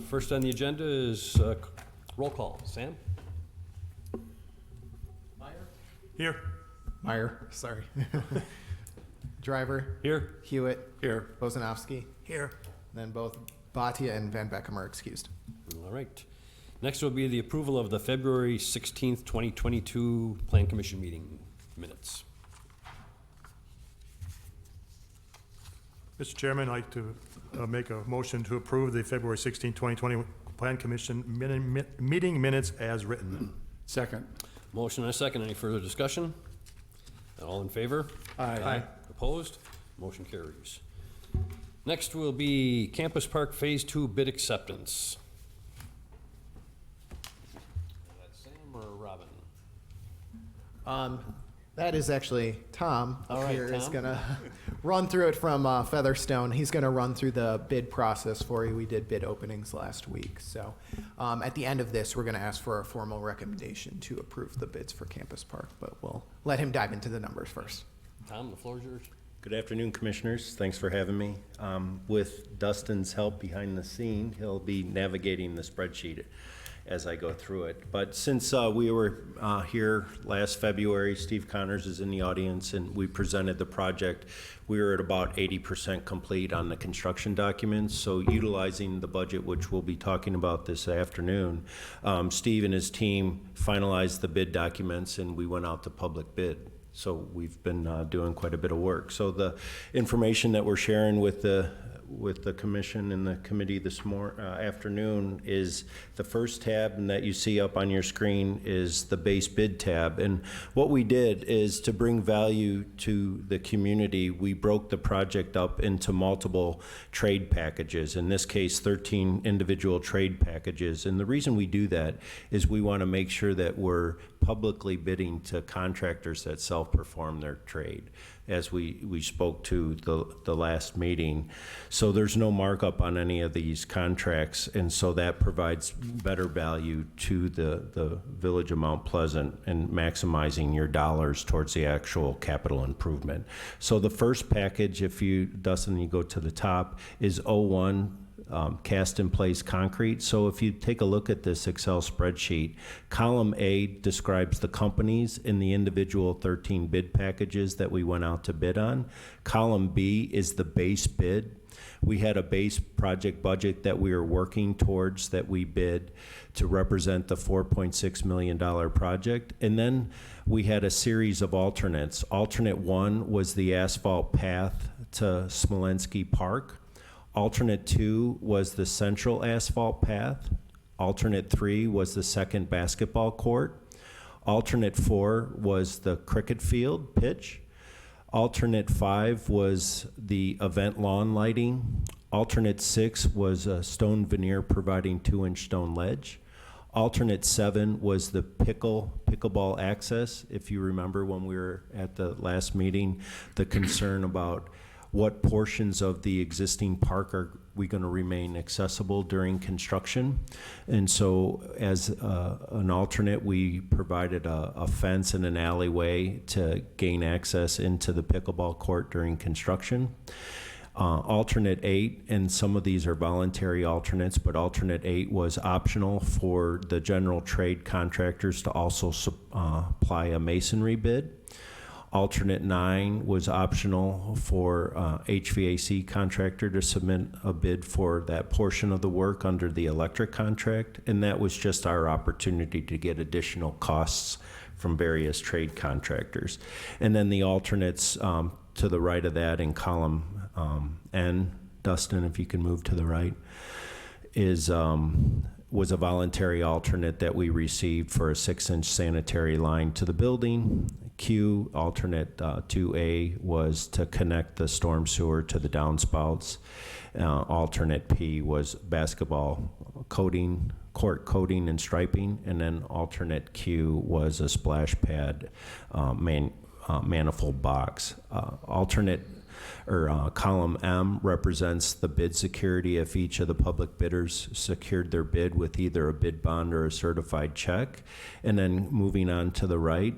First on the agenda is roll call. Sam? Here. Meyer, sorry. Driver, Here. Hewitt, Here. Bozanovsky. Here. Then both Bhatia and Van Beckham are excused. All right. Next will be the approval of the February 16th, 2022 Plan Commission meeting minutes. Mr. Chairman, I'd like to make a motion to approve the February 16, 2020 Plan Commission meeting minutes as written. Second. Motion and a second. Any further discussion? All in favor? Aye. Opposed? Motion carries. Next will be Campus Park Phase 2 bid acceptance. Is that Sam or Robin? That is actually Tom. All right, here is Tom. gonna run through it from Featherstone. He's gonna run through the bid process for you. We did bid openings last week. So at the end of this, we're gonna ask for a formal recommendation to approve the bids for Campus Park, but we'll let him dive into the numbers first. Tom, the floor is yours. Good afternoon, Commissioners. Thanks for having me. With Dustin's help behind the scene, he'll be navigating the spreadsheet as I go through it. But since we were here last February, Steve Connors is in the audience, and we presented the project. We were at about 80% complete on the construction documents, so utilizing the budget, which we'll be talking about this afternoon, Steve and his team finalized the bid documents, and we went out to public bid. So we've been doing quite a bit of work. So the information that we're sharing with the commission and the committee this afternoon is the first tab, and that you see up on your screen is the base bid tab. And what we did is to bring value to the community, we broke the project up into multiple trade packages, in this case 13 individual trade packages. And the reason we do that is we want to make sure that we're publicly bidding to contractors that self-perform their trade, as we spoke to the last meeting. So there's no markup on any of these contracts, and so that provides better value to the Village of Mount Pleasant and maximizing your dollars towards the actual capital improvement. So the first package, if you, Dustin, you go to the top, is 01 cast in place concrete. So if you take a look at this Excel spreadsheet, column A describes the companies in the individual 13 bid packages that we went out to bid on. Column B is the base bid. We had a base project budget that we were working towards that we bid to represent the $4.6 million project. And then we had a series of alternates. Alternate 1 was the asphalt path to Smolensky Park. Alternate 2 was the central asphalt path. Alternate 3 was the second basketball court. Alternate 4 was the cricket field pitch. Alternate 5 was the event lawn lighting. Alternate 6 was a stone veneer providing 2-inch stone ledge. Alternate 7 was the pickleball access. If you remember when we were at the last meeting, the concern about what portions of the existing park are we going to remain accessible during construction. And so as an alternate, we provided a fence and an alleyway to gain access into the pickleball court during construction. Alternate 8, and some of these are voluntary alternates, but alternate 8 was optional for the general trade contractors to also supply a masonry bid. Alternate 9 was optional for HVAC contractor to submit a bid for that portion of the work under the electric contract, and that was just our opportunity to get additional costs from various trade contractors. And then the alternates to the right of that in column N, Dustin, if you can move to the right, is was a voluntary alternate that we received for a 6-inch sanitary line to the building. Q, alternate 2A, was to connect the storm sewer to the downspouts. Alternate P was basketball coating, court coating and striping, and then alternate Q was a splash pad manifold box. Column M represents the bid security if each of the public bidders secured their bid with either a bid bond or a certified check. And then moving on to the right,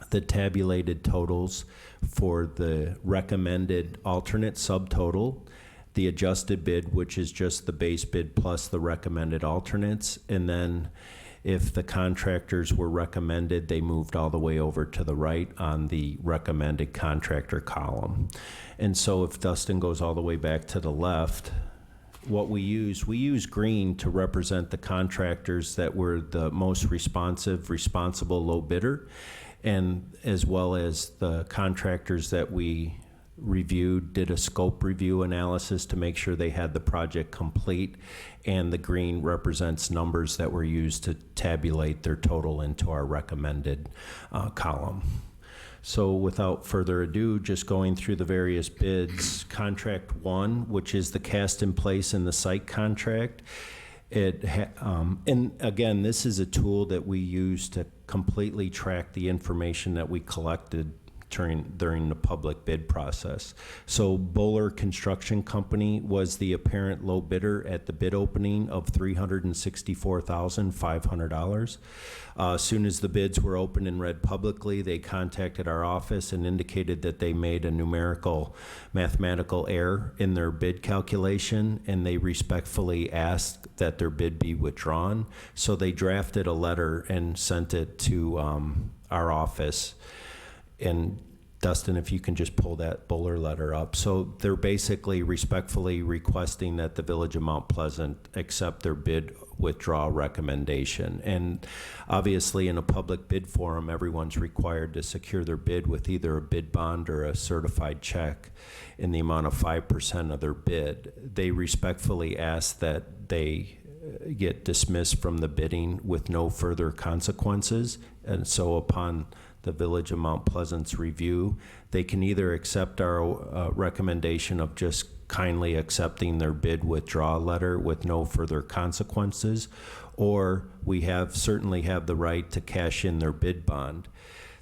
the tabulated totals for the recommended alternate subtotal the adjusted bid, which is just the base bid plus the recommended alternates, and then if the contractors were recommended, they moved all the way over to the right on the recommended contractor column. And so if Dustin goes all the way back to the left, what we use green to represent the contractors that were the most responsible low bidder, and as well as the contractors that we reviewed, did a scope review analysis to make sure they had the project complete, and the green represents numbers that were used to tabulate their total into our recommended column. So without further ado, just going through the various bids, contract one, which is the cast in place in the site contract. And again, this is a tool that we use to completely track the information that we collected during the public bid process. So Bowler Construction Company was the apparent low bidder at the bid opening of $364,500. As soon as the bids were opened and read publicly, they contacted our office and indicated that they made a mathematical error in their bid calculation, and they respectfully asked that their bid be withdrawn. So they drafted a letter and sent it to our office. And Dustin, if you can just pull that Bowler letter up. So they're basically respectfully requesting that the Village of Mount Pleasant accept their bid withdrawal recommendation. And obviously in a public bid forum, everyone's required to secure their bid with either a bid bond or a certified check in the amount of 5% of their bid. They respectfully ask that they get dismissed from the bidding with no further consequences. And so upon the Village of Mount Pleasant's review, they can either accept our recommendation of just kindly accepting their bid withdrawal letter with no further consequences, or we certainly have the right to cash in their bid bond.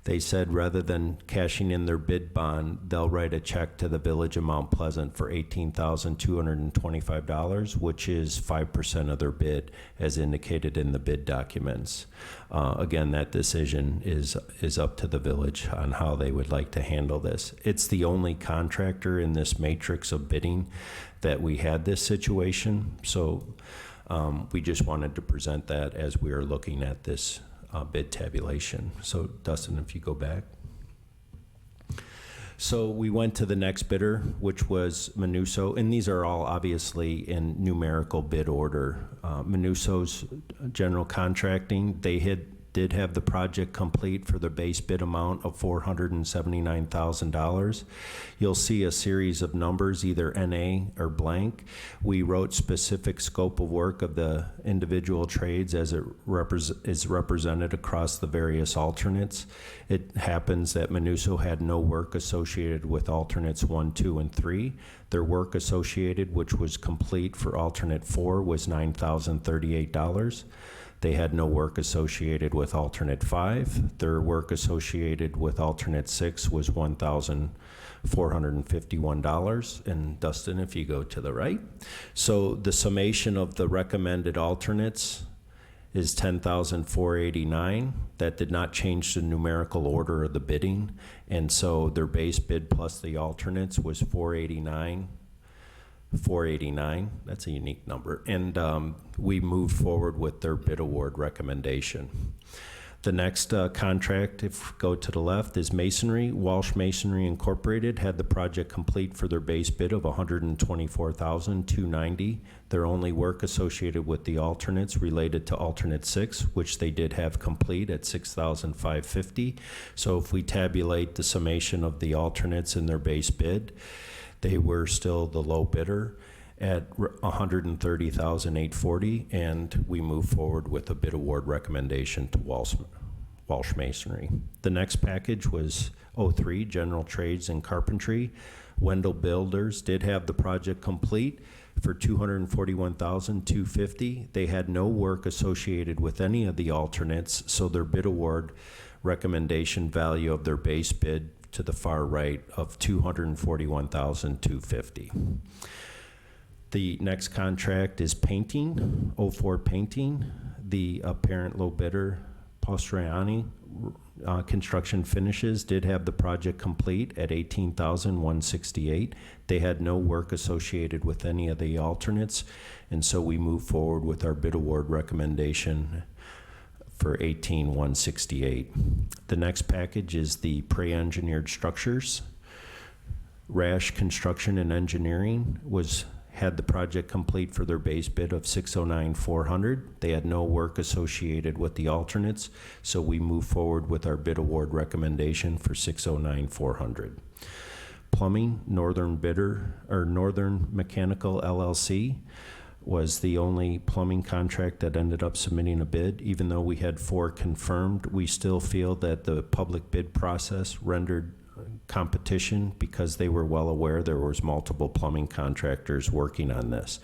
They said rather than cashing in their bid bond, they'll write a check to the Village of Mount Pleasant for $18,225, which is 5% of their bid as indicated in the bid documents. Again, that decision is up to the village on how they would like to handle this. It's the only contractor in this matrix of bidding that we had this situation. So we just wanted to present that as we are looking at this bid tabulation. So Dustin, if you go back. So we went to the next bidder, which was Minuso, and these are all obviously in numerical bid order. Minuso's general contracting, they did have the project complete for the base bid amount of $479,000. You'll see a series of numbers, either NA or blank. We wrote specific scope of work of the individual trades as it is represented across the various alternates. It happens that Minuso had no work associated with alternates 1, 2, and 3. Their work associated, which was complete for alternate 4, was $9,038. They had no work associated with alternate 5. Their work associated with alternate 6 was $1,451. And Dustin, if you go to the right. So the summation of the recommended alternates is $10,489. That did not change the numerical order of the bidding. And so their base bid plus the alternates was $489. That's a unique number. And we moved forward with their bid award recommendation. The next contract, if we go to the left, is Masonry. Walsh Masonry Incorporated had the project complete for their base bid of $124,290. Their only work associated with the alternates related to alternate 6, which they did have complete at $6,550. So if we tabulate the summation of the alternates in their base bid, they were still the low bidder at $130,840, and we move forward with a bid award recommendation to Walsh Masonry. The next package was 03, General Trades and Carpentry. Wendell Builders did have the project complete for $241,250. They had no work associated with any of the alternates, so their bid award recommendation value of their base bid to the far right of $241,250. The next contract is Painting, 04 Painting. The apparent low bidder, Postriani, Construction Finishes did have the project complete at $18,168. They had no work associated with any of the alternates, and so we moved forward with our bid award recommendation for $18,168. The next package is the pre-engineered structures. Rash Construction and Engineering had the project complete for their base bid of $609,400. They had no work associated with the alternates, so we move forward with our bid award recommendation for $609,400. Plumbing, Northern Mechanical LLC was the only plumbing contract that ended up submitting a bid. Even though we had 4 confirmed, we still feel that the public bid process rendered competition because they were well aware there was multiple plumbing contractors working on this.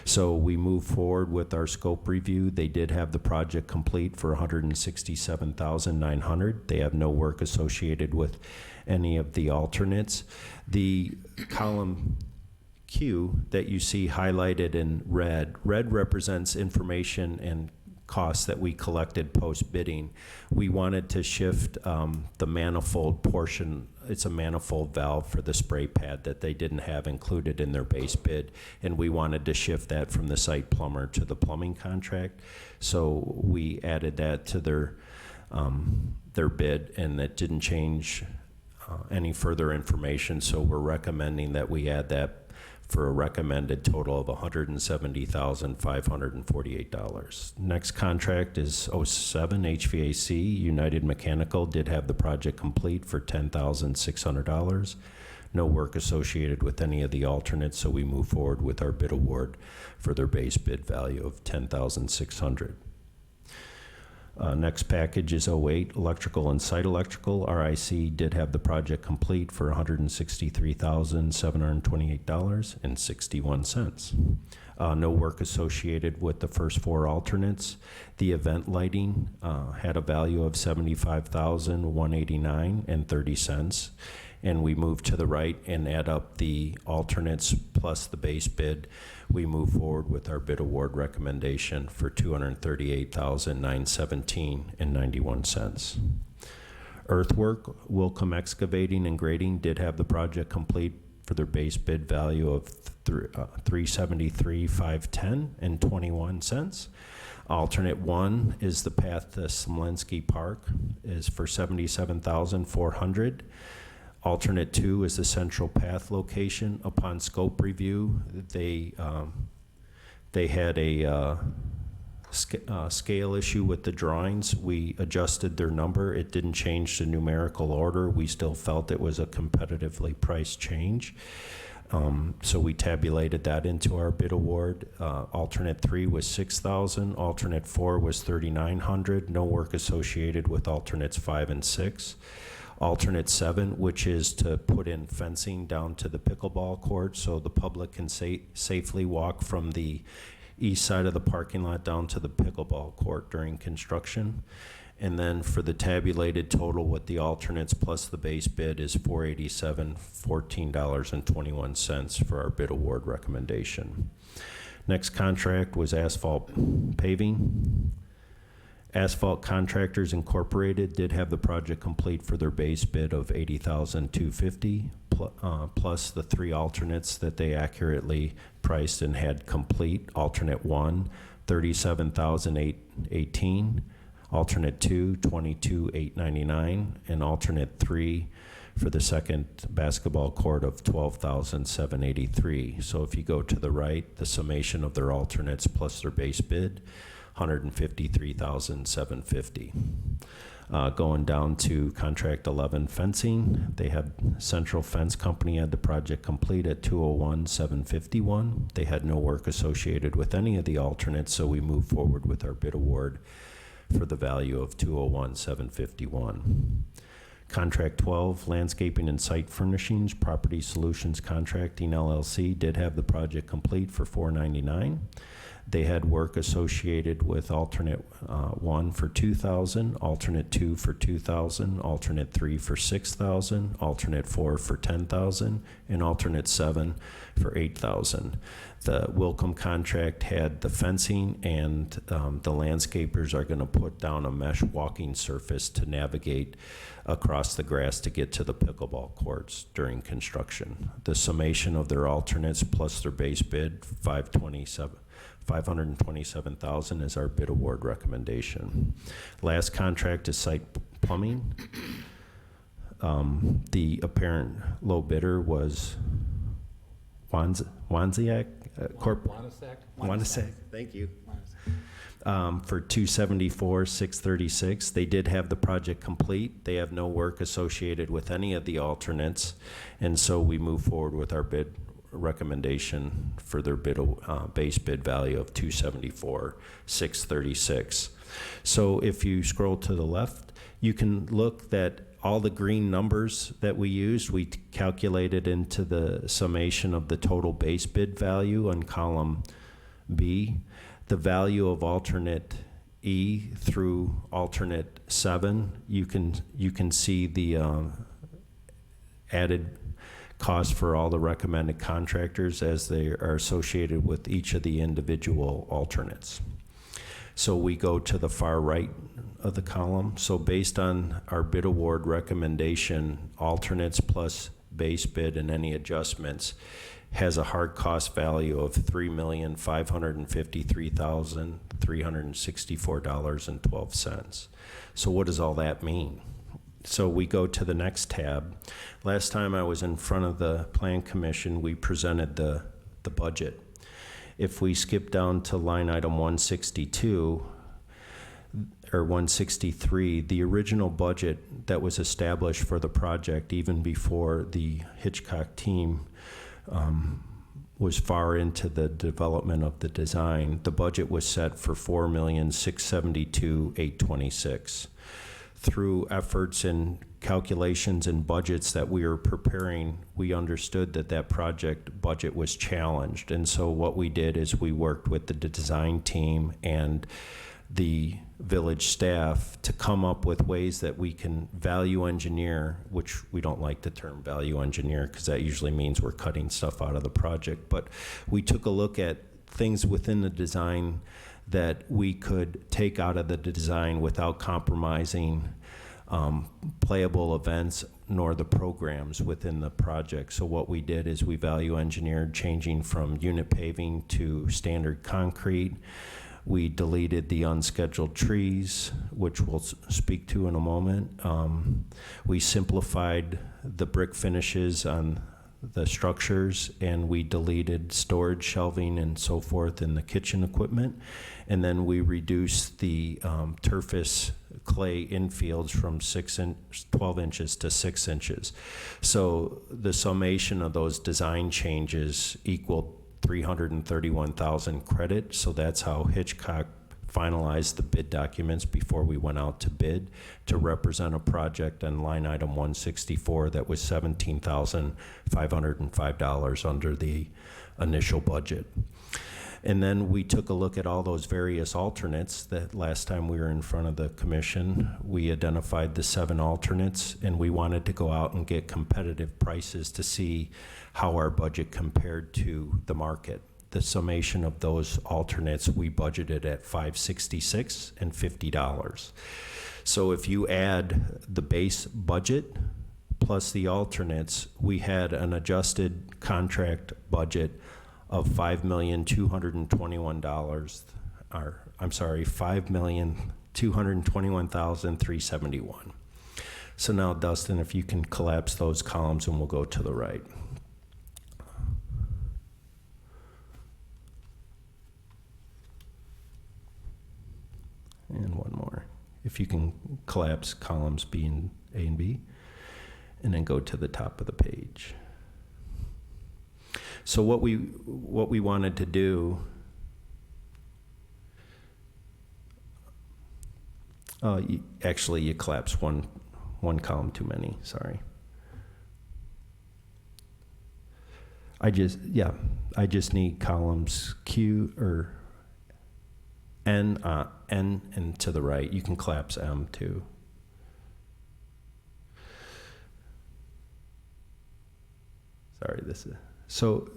So we moved forward with our scope review. They did have the project complete for $167,900. They have no work associated with any of the alternates. The column Q that you see highlighted in red represents information and costs that we collected post-bidding. We wanted to shift the manifold portion. It's a manifold valve for the spray pad that they didn't have included in their base bid, and we wanted to shift that from the site plumber to the plumbing contract. So we added that to their bid, and that didn't change any further information. So we're recommending that we add that for a recommended total of $170,548. Next contract is 07 HVAC. United Mechanical did have the project complete for $10,600. No work associated with any of the alternates, so we move forward with our bid award for their base bid value of $10,600. Next package is 08 Electrical and Site Electrical. RIC did have the project complete for $163,728.61. No work associated with the first 4 alternates. The event lighting had a value of $75,189.30. And we move to the right and add up the alternates plus the base bid. We move forward with our bid award recommendation for $238,917.91. Earthwork, Wilcom Excavating and Grading did have the project complete for their base bid value of $373,510.21. Alternate 1 is the path to Smolensky Park, is for $77,400. Alternate 2 is the Central Path location. Upon scope review, they had a scale issue with the drawings. We adjusted their number. It didn't change the numerical order. We still felt it was a competitively priced change. So we tabulated that into our bid award. Alternate 3 was $6,000. Alternate 4 was $3,900. No work associated with alternates 5 and 6. Alternate 7, which is to put in fencing down to the pickleball court so the public can safely walk from the east side of the parking lot down to the pickleball court during construction. And then for the tabulated total with the alternates plus the base bid is $487.14.21 for our bid award recommendation. Next contract was asphalt paving. Asphalt Contractors Incorporated did have the project complete for their base bid of $80,250 plus the 3 alternates that they accurately priced and had complete. Alternate 1, $37,818. Alternate 2, $22,899. And alternate 3 for the second basketball court of $12,783. So if you go to the right, the summation of their alternates plus their base bid, $153,750. Going down to contract 11 fencing, they had Central Fence Company had the project complete at $201,751. They had no work associated with any of the alternates, so we moved forward with our bid award for the value of $201,751. Contract 12, Landscaping and Site Furnishings, Property Solutions Contracting LLC did have the project complete for $499. They had work associated with alternate 1 for 2,000, alternate 2 for 2,000, alternate 3 for 6,000, alternate 4 for 10,000, and alternate 7 for 8,000. The Wilcom contract had the fencing, and the landscapers are going to put down a mesh walking surface to navigate across the grass to get to the pickleball courts during construction. The summation of their alternates plus their base bid, $527,000 is our bid award recommendation. Last contract is site plumbing. The apparent low bidder was Wanziak Corp. Wanziak, thank you. For $274,636. They did have the project complete. They have no work associated with any of the alternates, and so we move forward with our bid recommendation for their bid base bid value of $274,636. So if you scroll to the left, you can look that all the green numbers that we used, we calculated into the summation of the total base bid value on column B. The value of alternate E through alternate 7, you can see the added cost for all the recommended contractors as they are associated with each of the individual alternates. So we go to the far right of the column. So based on our bid award recommendation, alternates plus base bid and any adjustments has a hard cost value of $3,553,364.12. So what does all that mean? So we go to the next tab. Last time I was in front of the Plan Commission, we presented the budget. If we skip down to line item 162, or 163, the original budget that was established for the project, even before the Hitchcock team was far into the development of the design, the budget was set for $4,672,826. Through efforts and calculations and budgets that we were preparing, we understood that that project budget was challenged. And so what we did is we worked with the design team and the village staff to come up with ways that we can value engineer, which we don't like the term value engineer because that usually means we're cutting stuff out of the project. But we took a look at things within the design that we could take out of the design without compromising playable events nor the programs within the project. So what we did is we value engineered changing from unit paving to standard concrete. We deleted the unscheduled trees, which we'll speak to in a moment. We simplified the brick finishes on the structures, and we deleted storage, shelving, and so forth in the kitchen equipment. And then we reduced the turfus clay infields from 12 inches to 6 inches. So the summation of those design changes equaled 331,000 credit. So that's how Hitchcock finalized the bid documents before we went out to bid to represent a project on line item 164 that was $17,505 under the initial budget. And then we took a look at all those various alternates that last time we were in front of the commission. We identified the 7 alternates, and we wanted to go out and get competitive prices to see how our budget compared to the market. The summation of those alternates, we budgeted at $566 and $50. So if you add the base budget plus the alternates, we had an adjusted contract budget of $5,221,000, or I'm sorry, $5,221,371. So now, Dustin, if you can collapse those columns and we'll go to the right. And one more. If you can collapse columns B and A and B, and then go to the top of the page. So what we wanted to do, actually you collapse one column too many, sorry. I just need columns Q or N and to the right. You can collapse M too. Sorry, this is, so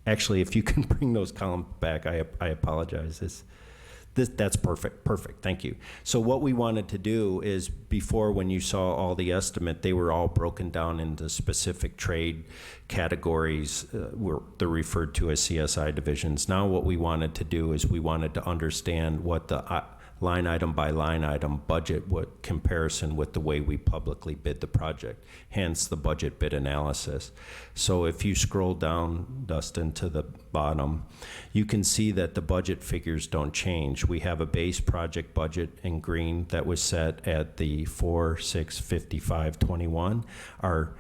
actually, if you can bring those columns back, I apologize. That's perfect, thank you. So what we wanted to do is, before, when you saw all the estimate, they were all broken down into specific trade categories. They're referred to as CSI divisions. Now what we wanted to do is we wanted to understand what the line item by line item budget, what comparison with the way we publicly bid the project, hence the budget bid analysis. So if you scroll down, Dustin, to the bottom, you can see that the budget figures don't change. We have a base project budget in green that was set at the 4,655.21. Our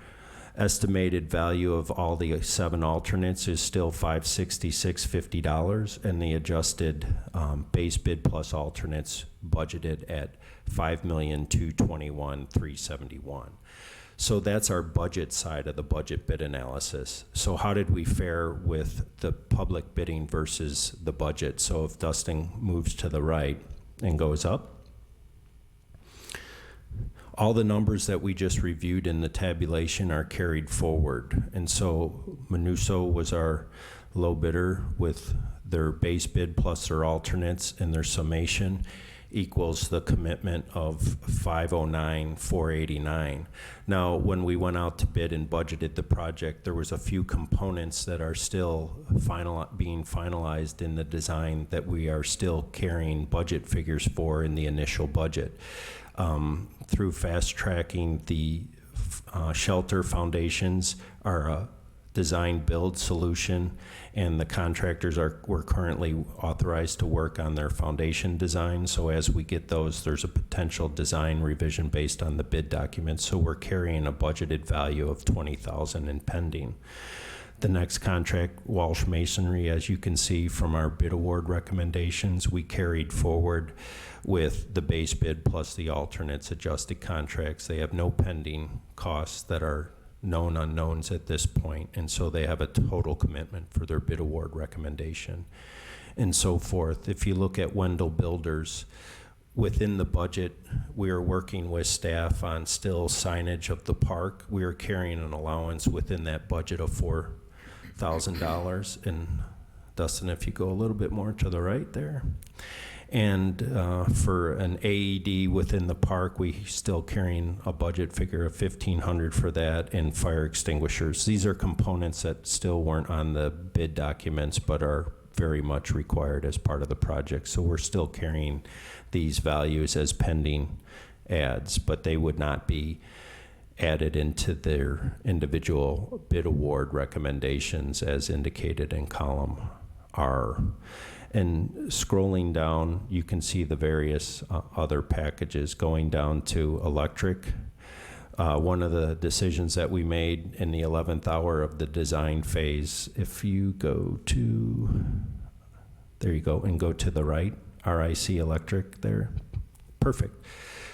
estimated value of all the 7 alternates is still $566.50, and the adjusted base bid plus alternates budgeted at $5,221,371. So that's our budget side of the budget bid analysis. So how did we fare with the public bidding versus the budget? So if Dustin moves to the right and goes up, all the numbers that we just reviewed in the tabulation are carried forward. And so Manuso was our low bidder with their base bid plus their alternates, and their summation equals the commitment of $509,489. Now, when we went out to bid and budgeted the project, there was a few components that are still being finalized in the design that we are still carrying budget figures for in the initial budget. Through fast tracking the shelter foundations are a design build solution, and the contractors we're currently authorized to work on their foundation design. So as we get those, there's a potential design revision based on the bid documents. So we're carrying a budgeted value of $20,000 in pending. The next contract, Walsh Masonry, as you can see from our bid award recommendations, we carried forward with the base bid plus the alternates adjusted contracts. They have no pending costs that are known unknowns at this point, and so they have a total commitment for their bid award recommendation and so forth. If you look at Wendell Builders, within the budget, we are working with staff on still signage of the park. We are carrying an allowance within that budget of $4,000. And Dustin, if you go a little bit more to the right there. And for an AED within the park, we still carrying a budget figure of $1,500 for that, and fire extinguishers. These are components that still weren't on the bid documents, but are very much required as part of the project. So we're still carrying these values as pending adds, but they would not be added into their individual bid award recommendations as indicated in column R. And scrolling down, you can see the various other packages going down to electric. One of the decisions that we made in the 11th hour of the design phase, if you go to, there you go, and go to the right, RIC Electric there, perfect.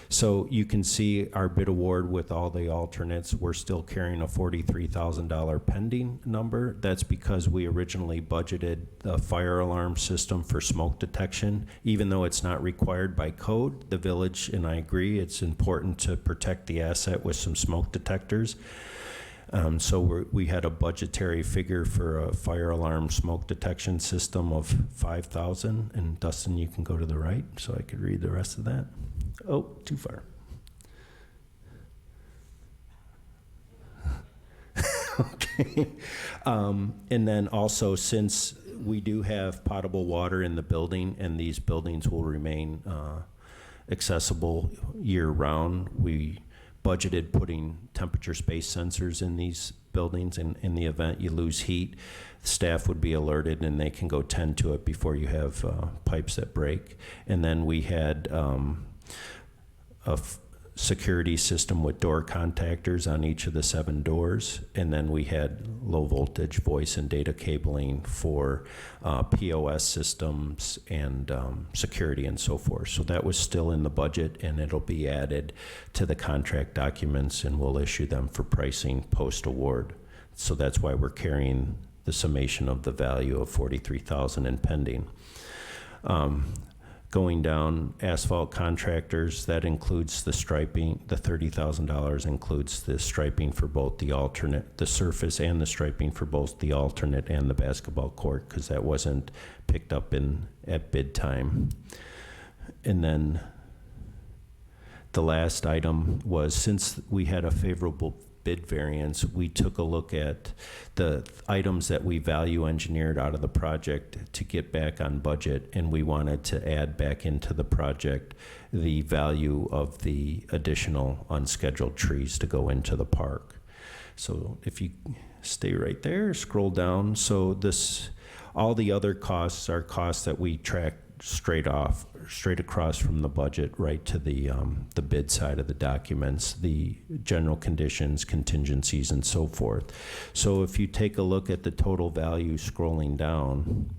So you can see our bid award with all the alternates. We're still carrying a $43,000 pending number. That's because we originally budgeted the fire alarm system for smoke detection. Even though it's not required by code, the village, and I agree, it's important to protect the asset with some smoke detectors. So we had a budgetary figure for a fire alarm smoke detection system of $5,000. And Dustin, you can go to the right so I could read the rest of that. Oh, too far. Okay. And then also, since we do have potable water in the building, and these buildings will remain accessible year-round, we budgeted putting temperature space sensors in these buildings. And in the event you lose heat, staff would be alerted and they can go tend to it before you have pipes that break. And then we had security system with door contactors on each of the 7 doors, and then we had low voltage voice and data cabling for POS systems and security and so forth. So that was still in the budget, and it'll be added to the contract documents, and we'll issue them for pricing post-award. So that's why we're carrying the summation of the value of $43,000 and pending. Going down, asphalt contractors, that includes the striping. The $30,000 includes the striping for both the alternate, the surface, and the striping for both the alternate and the basketball court, because that wasn't picked up at bid time. And then the last item was, since we had a favorable bid variance, we took a look at the items that we value engineered out of the project to get back on budget, and we wanted to add back into the project the value of the additional unscheduled trees to go into the park. So if you stay right there, scroll down. So this, all the other costs are costs that we track straight across from the budget right to the bid side of the documents, the general conditions, contingencies, and so forth. So if you take a look at the total value scrolling down,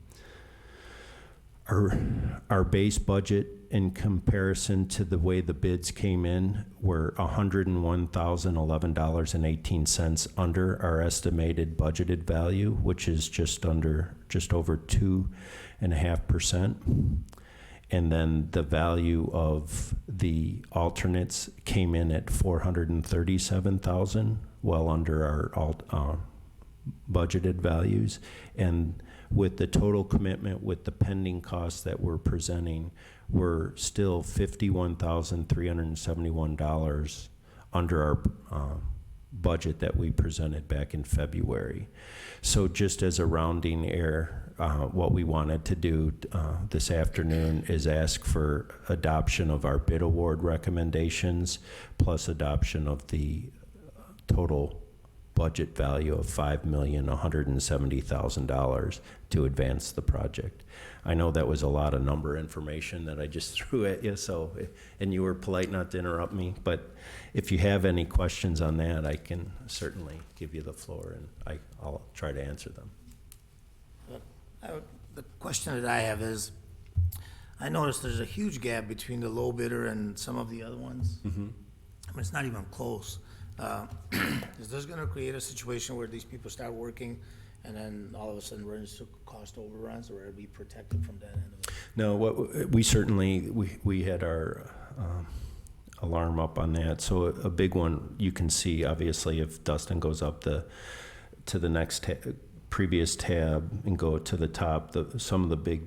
our base budget in comparison to the way the bids came in were $101,011.18 under our estimated budgeted value, which is just over 2.5%. And then the value of the alternates came in at $437,000, well under our budgeted values. And with the total commitment, with the pending costs that we're presenting, we're still $51,371 under our budget that we presented back in February. So just as a rounding error, what we wanted to do this afternoon is ask for adoption of our bid award recommendations plus adoption of the total budget value of $5,170,000 to advance the project. I know that was a lot of number information that I just threw at you, so, and you were polite not to interrupt me, but if you have any questions on that, I can certainly give you the floor, and I'll try to answer them. The question that I have is, I noticed there's a huge gap between the low bidder and some of the other ones. I mean, it's not even close. Is this gonna create a situation where these people start working and then all of a sudden run into cost overruns, or are we protected from that end of it? No, we certainly, we had our alarm up on that. So a big one, you can see, obviously, if Dustin goes up to the next previous tab and go to the top, some of the big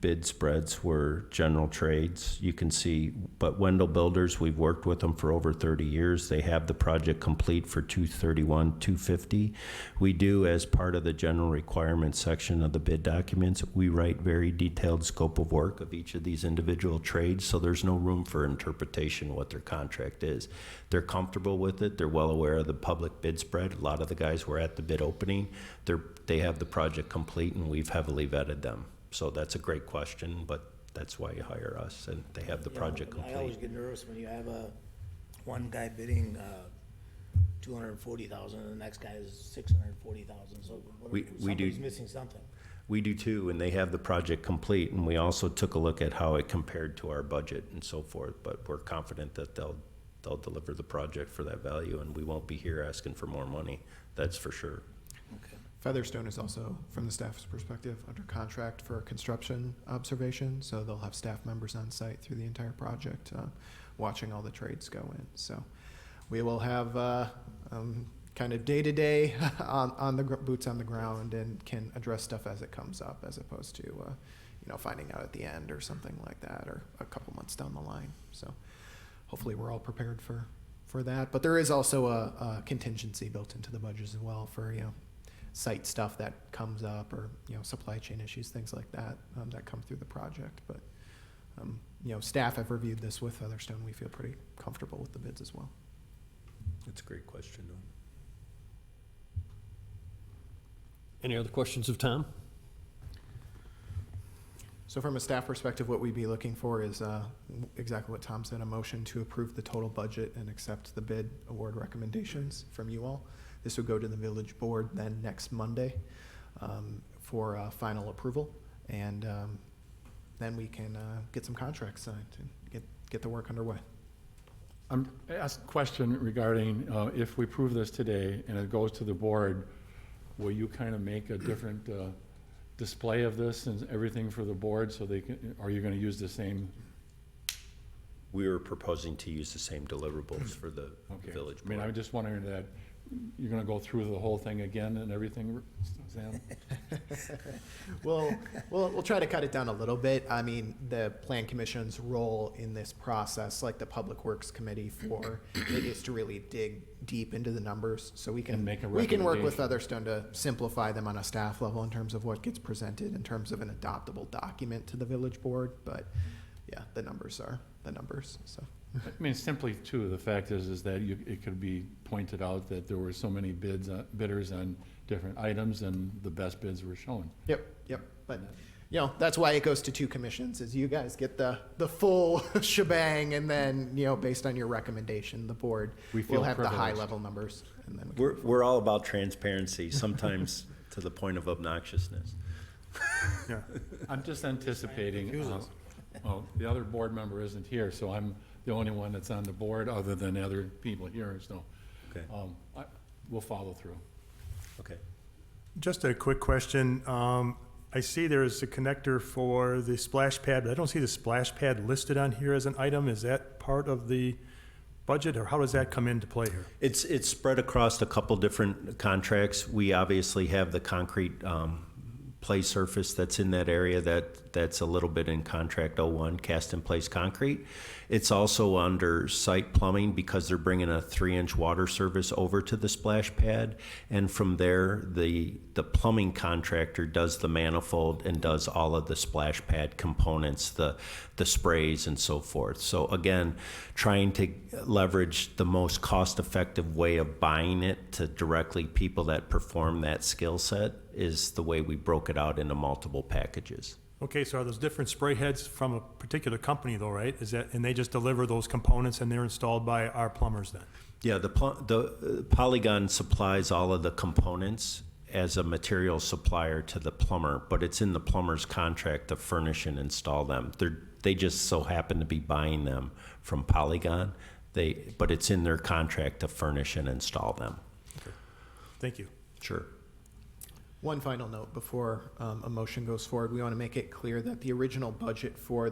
bid spreads were general trades. You can see, but Wendell Builders, we've worked with them for over 30 years. They have the project complete for $231,250. We do, as part of the general requirements section of the bid documents, we write very detailed scope of work of each of these individual trades, so there's no room for interpretation what their contract is. They're comfortable with it. They're well aware of the public bid spread. A lot of the guys were at the bid opening. They have the project complete, and we've heavily vetted them. So that's a great question, but that's why you hire us, and they have the project I always complete. get nervous when you have one guy bidding $240,000 and the next guy is $640,000. So We do- somebody's missing something. We do too, and they have the project complete, and we also took a look at how it compared to our budget and so forth, but we're confident that they'll deliver the project for that value, and we won't be here asking for more money, that's for sure. Okay. Featherstone is also, from the staff's perspective, under contract for construction observation, so they'll have staff members on site through the entire project, watching all the trades go in. So we will have kind of day-to-day on the boots on the ground, and can address stuff as it comes up, as opposed to finding out at the end or something like that, or a couple months down the line. So hopefully we're all prepared for that. But there is also a contingency built into the budget as well for site stuff that comes up, or supply chain issues, things like that, that come through the project. But staff have reviewed this with Featherstone. We feel pretty comfortable with the bids as well. It's a great question, though. Any other questions of Tom? So from a staff perspective, what we'd be looking for is exactly what Tom said, a motion to approve the total budget and accept the bid award recommendations from you all. This would go to the village board then next Monday for final approval, and then we can get some contracts signed and get the work underway. I'm asked a question regarding if we approve this today and it goes to the board, will you kind of make a different display of this and everything for the board so they can, are you gonna use the same? We were proposing to use the same deliverables for the Okay. village I mean, I'm board. just wondering that, you're gonna go through the whole thing again and everything, Sam? We'll try to cut it down a little bit. I mean, the Plan Commission's role in this process, like the Public Works Committee for it, is to really dig deep into the numbers, so we can And make a we can work with recommendation. Featherstone to simplify them on a staff level in terms of what gets presented in terms of an adoptable document to the village board. But yeah, the numbers are the numbers. So I mean, simply too, the fact is that it could be pointed out that there were so many bidders on different items and the best bids were shown. yep. But you know, that's why it goes to two commissions, is you guys get the full shebang, and then, you know, based on your recommendation, the board We will feel have the high privileged. level numbers, and then we can We're all about transparency, sometimes to the point of obnoxiousness. Yeah. I'm just anticipating, well, the other board member isn't here, so I'm the only one that's on the board other than other people here, so. Okay. We'll follow through. Okay. Just a quick question. I see there's a connector for the splash pad, but I don't see the splash pad listed on here as an item. Is that part of the budget, or how does that come into play here? It's spread across a couple different contracts. We obviously have the concrete play surface that's in that area that's a little bit in contract 01, cast in place concrete. It's also under site plumbing because they're bringing a 3-inch water service over to the splash pad. And from there, the plumbing contractor does the manifold and does all of the splash pad components, the sprays and so forth. So again, trying to leverage the most cost-effective way of buying it to directly people that perform that skill set is the way we broke it out into multiple packages. Okay, so are those different spray heads from a particular company though, right? Is that, and they just deliver those components and they're installed by our plumbers then? Yeah, the Polygon supplies all of the components as a material supplier to the plumber, but it's in the plumber's contract to furnish and install them. They just so happen to be buying them from Polygon, but it's in their contract to furnish and install them. Thank you. Sure. One final note before a motion goes forward. We want to make it clear that the original budget for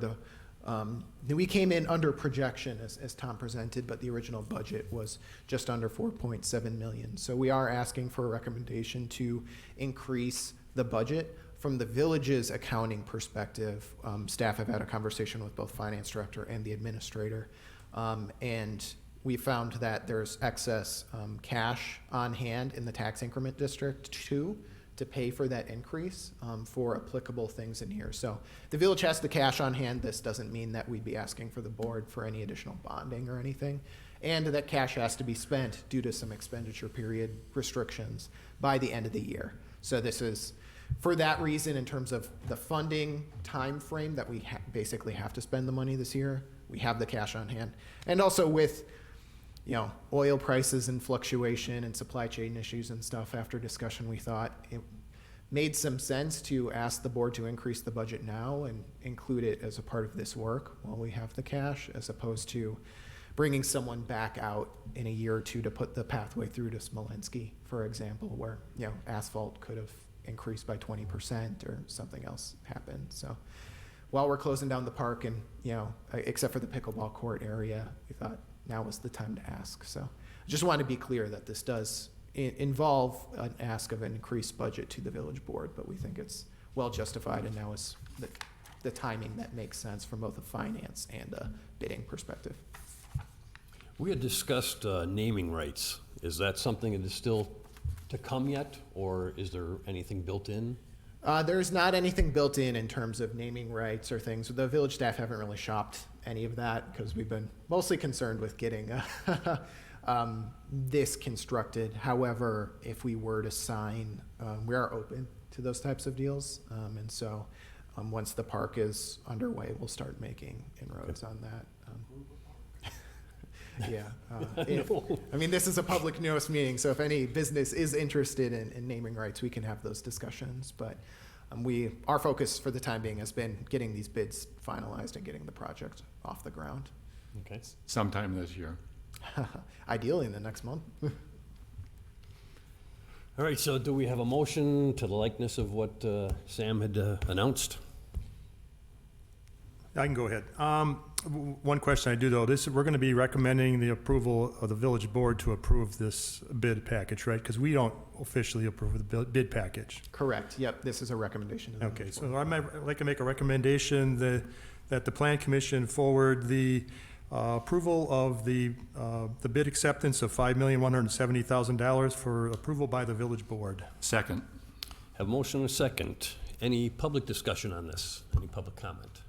we came in under projection as Tom presented, but the original budget was just under 4.7 million. So we are asking for a recommendation to increase the budget. From the village's accounting perspective, staff have had a conversation with both finance director and the administrator, and we found that there's excess cash on hand in the tax increment district to pay for that increase for applicable things in here. So the village has the cash on hand. This doesn't mean that we'd be asking for the board for any additional bonding or anything. And that cash has to be spent due to some expenditure period restrictions by the end of the year. So this is, for that reason, in terms of the funding time frame that we basically have to spend the money this year, we have the cash on hand. And also with, you know, oil prices and fluctuation and supply chain issues and stuff, after discussion, we thought it made some sense to ask the board to increase the budget now and include it as a part of this work while we have the cash, as opposed to bringing someone back out in a year or two to put the pathway through to Smolenski, for example, where, you know, asphalt could have increased by 20% or something else happened. So while we're closing down the park and, you know, except for the pickleball court area, we thought now was the time to ask. So I just want to be clear that this does involve an ask of an increased budget to the village board, but we think it's well justified, and now is the timing that makes sense from both a finance and a bidding perspective. We had discussed naming rights. Is that something that is still to come yet, or is there anything built in? There's not anything built in terms of naming rights or things. The village staff haven't really shopped any of that because we've been mostly concerned with getting this constructed. However, if we were to sign, we are open to those types of deals. And so once the park is underway, we'll start making inroads on that. Yeah. I mean, this is a public notice meeting, so if any business is interested in naming rights, we can have those discussions. But our focus for the time being has been getting these bids finalized and getting the project off the ground. Okay. Sometime this year. Ideally in the next month. All right, so do we have a motion to the likeness of what Sam had announced? I can go ahead. One question I do, though, we're going to be recommending the approval of the village board to approve this bid package, right? Because we don't officially approve the bid package. Correct, yep, this is a recommendation. of the Okay, village board. so I'd like to make a recommendation that the plan commission forward the approval of the bid acceptance of $5,170,000 for approval by the village board. Second. Have a motion and a second. Any public discussion on this? Any public comment?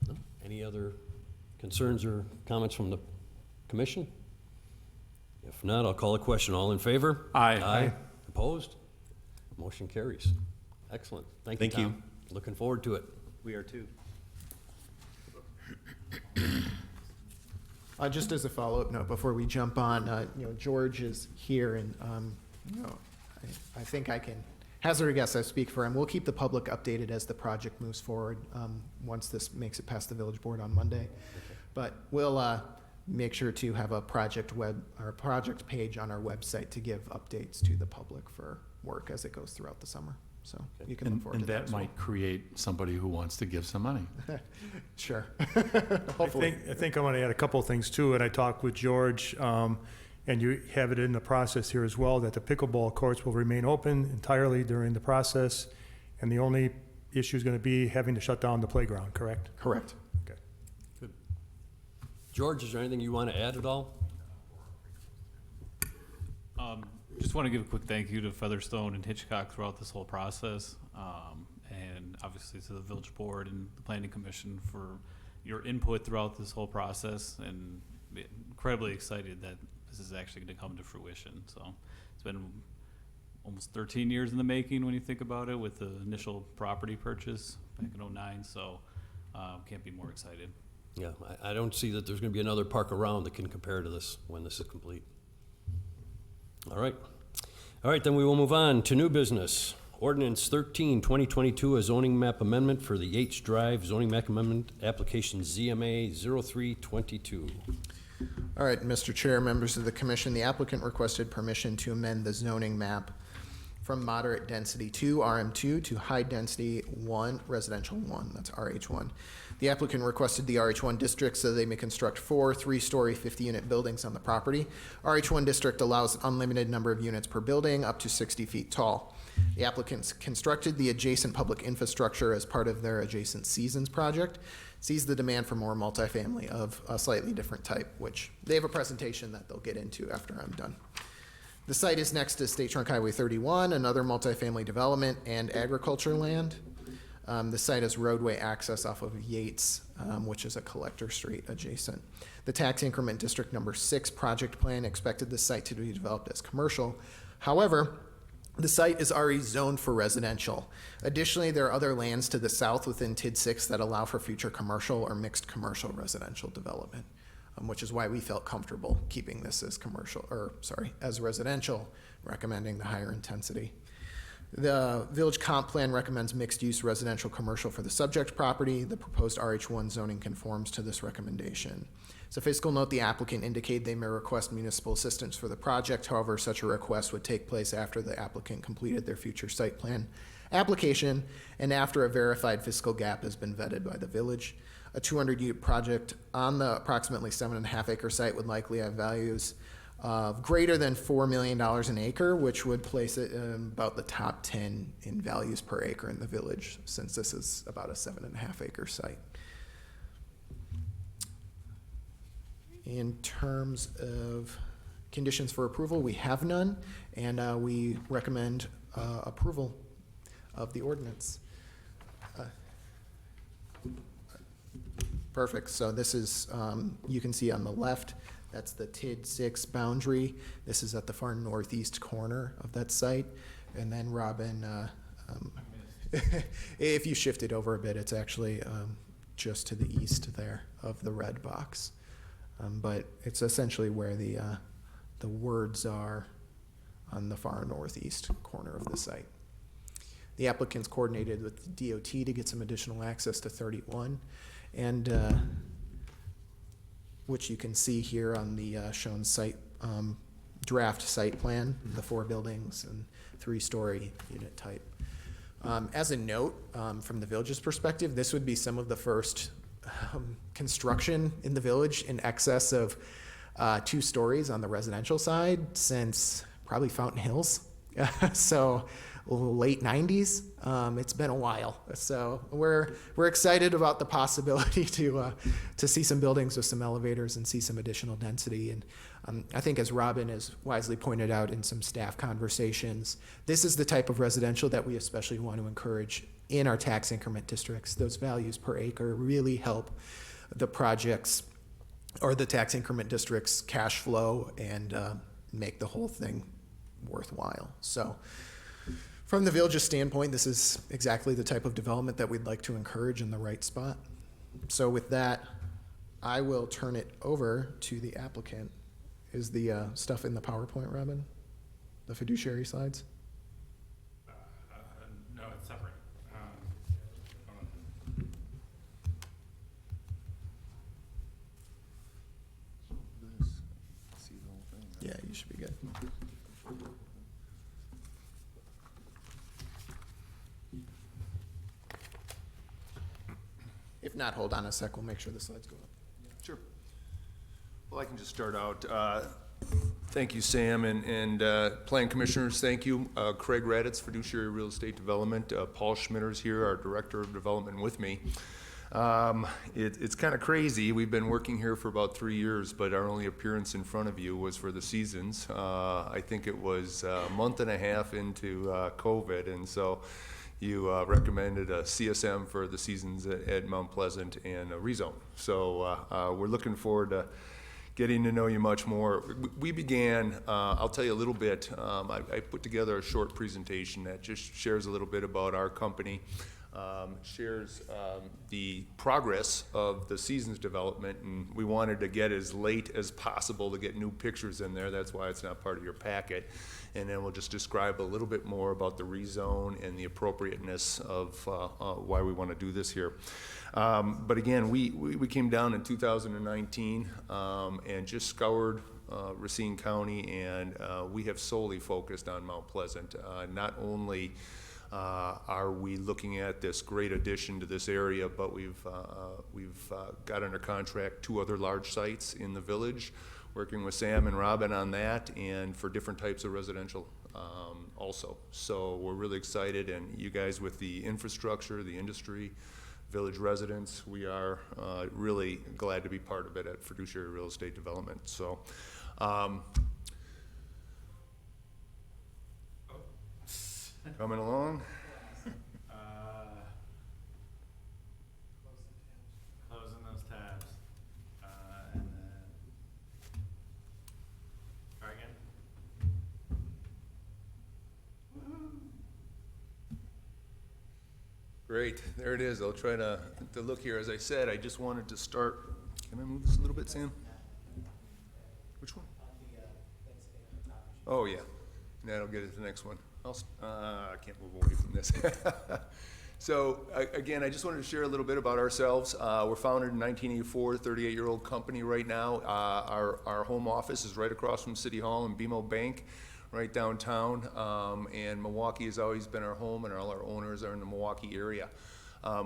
No? Any other concerns or comments from the commission? If not, I'll call a question. All in favor? Aye. Aye. Opposed? Motion carries. Excellent. Thank you, Thank you. Tom. Looking forward to it. We are too. Just as a follow-up note, before we jump on, George is here, and, I think I can hazard a guess, I speak for him. We'll keep the public updated as the project moves forward, once this makes it past the village board on Monday. But we'll, make sure to have a project page on our website to give updates to the public for work as it goes throughout the summer. So you can look And forward to that that as well. might create somebody who wants to give some money. Sure. I Hopefully. think I want to add a couple of things too, and I talked with George, and you have it in the process here as well, that the pickleball courts will remain open entirely during the process, and the only issue is going to be having to shut down the playground, correct? Correct. Okay. George, is there anything you want to add at all? Just want to give a quick thank you to Featherstone and Hitchcock throughout this whole process, and obviously to the village board and the planning commission for your input throughout this whole process, and incredibly excited that this is actually going to come to fruition. So it's been almost 13 years in the making when you think about it, with the initial property purchase back in '09. So can't be more excited. Yeah, I don't see that there's going to be another park around that can compare to this when this is complete. All right. All right, then we will move on to new business. Ordinance 13, 2022, a zoning map amendment for the Yates Drive zoning map amendment application ZMA 0322. All right, Mr. Chair, members of the commission, the applicant requested permission to amend the zoning map from moderate density 2, RM2, to high density 1, residential 1, that's RH1. The applicant requested the RH1 district so they may construct 4 3-story 50-unit buildings on the property. RH1 district allows unlimited number of units per building, up to 60 feet tall. The applicants constructed the adjacent public infrastructure as part of their Adjacent Seasons project, sees the demand for more multifamily of a slightly different type, which they have a presentation that they'll get into after I'm done. The site is next to State Trunk Highway 31, another multifamily development, and agriculture land. The site has roadway access off of Yates, which is a collector street adjacent. The tax increment district number 6 project plan expected the site to be developed as commercial. However, the site is already zoned for residential. Additionally, there are other lands to the south within TID 6 that allow for future commercial or mixed commercial residential development, which is why we felt comfortable keeping this as as residential, recommending the higher intensity. The village comp plan recommends mixed-use residential commercial for the subject property. The proposed RH1 zoning conforms to this recommendation. As a fiscal note, the applicant indicated they may request municipal assistance for the project. However, such a request would take place after the applicant completed their future site plan application and after a verified fiscal gap has been vetted by the village. A 200-unit project on the approximately 7.5-acre site would likely have values of greater than $4 million an acre, which would place it in about the top 10 in values per acre in the village, since this is about a 7.5-acre site. In terms of conditions for approval, we have none, and we recommend approval of the ordinance. Perfect. So this is, you can see on the left, that's the TID 6 boundary. This is at the far northeast corner of that site. And then Robin, if you shift it over a bit, it's actually just to the east there of the red box. But it's essentially where the words are on the far northeast corner of the site. The applicants coordinated with the DOT to get some additional access to 31, and which you can see here on the shown site draft site plan, the 4 buildings and 3-story unit type. As a note, from the village's perspective, this would be some of the first construction in the village in excess of 2 stories on the residential side since probably Fountain Hills. So late 90s. It's been a while. So we're excited about the possibility to see some buildings with some elevators and see some additional density. And I think, as Robin has wisely pointed out in some staff conversations, this is the type of residential that we especially want to encourage in our tax increment districts. Those values per acre really help the projects or the tax increment districts cash flow and make the whole thing worthwhile. So from the village's standpoint, this is exactly the type of development that we'd like to encourage in the right spot. So with that, I will turn it over to the applicant. Is the stuff in the PowerPoint, Robin? The fiduciary slides? No, it's separate. Yeah, you should be good. If not, hold on a sec. We'll make sure the slides go up. Sure. Well, I can just start out. Thank you, Sam, and Plan Commissioners, thank you. Craig Raditz, Fiduciary Real Estate Development. Paul Schmitter's here, our Director of Development, with me. It's kind of crazy. We've been working here for about 3 years, but our only appearance in front of you was for the seasons. I think it was a month and a half into COVID, and so you recommended a CSM for the seasons at Mount Pleasant and a rezone. So we're looking forward to getting to know you much more. We began, I'll tell you a little bit, I put together a short presentation that just shares a little bit about our company, shares the progress of the seasons development, and we wanted to get as late as possible to get new pictures in there. That's why it's not part of your packet. And then we'll just describe a little bit more about the rezone and the appropriateness of why we want to do this here. But again, we came down in 2019 and just scoured Racine County, and we have solely focused on Mount Pleasant. Not only are we looking at this great addition to this area, but we've got under contract 2 other large sites in the village, working with Sam and Robin on that, and for different types of residential also. So we're really excited, and you guys with the infrastructure, the industry, village residents, we are really glad to be part of it at Fiduciary Real Estate Development. So coming along. Closing those tabs. And then try again. Great, there it is. I'll try to look here. As I said, I just wanted to start. Can I move this a little bit, Sam? Which one? Oh, yeah. That'll get it to the next one. I can't move away from this. So, again, I just wanted to share a little bit about ourselves. We're founded in 1984, 38-year-old company right now. Our home office is right across from City Hall and BMO Bank, right downtown. And Milwaukee has always been our home, and all our owners are in the Milwaukee area.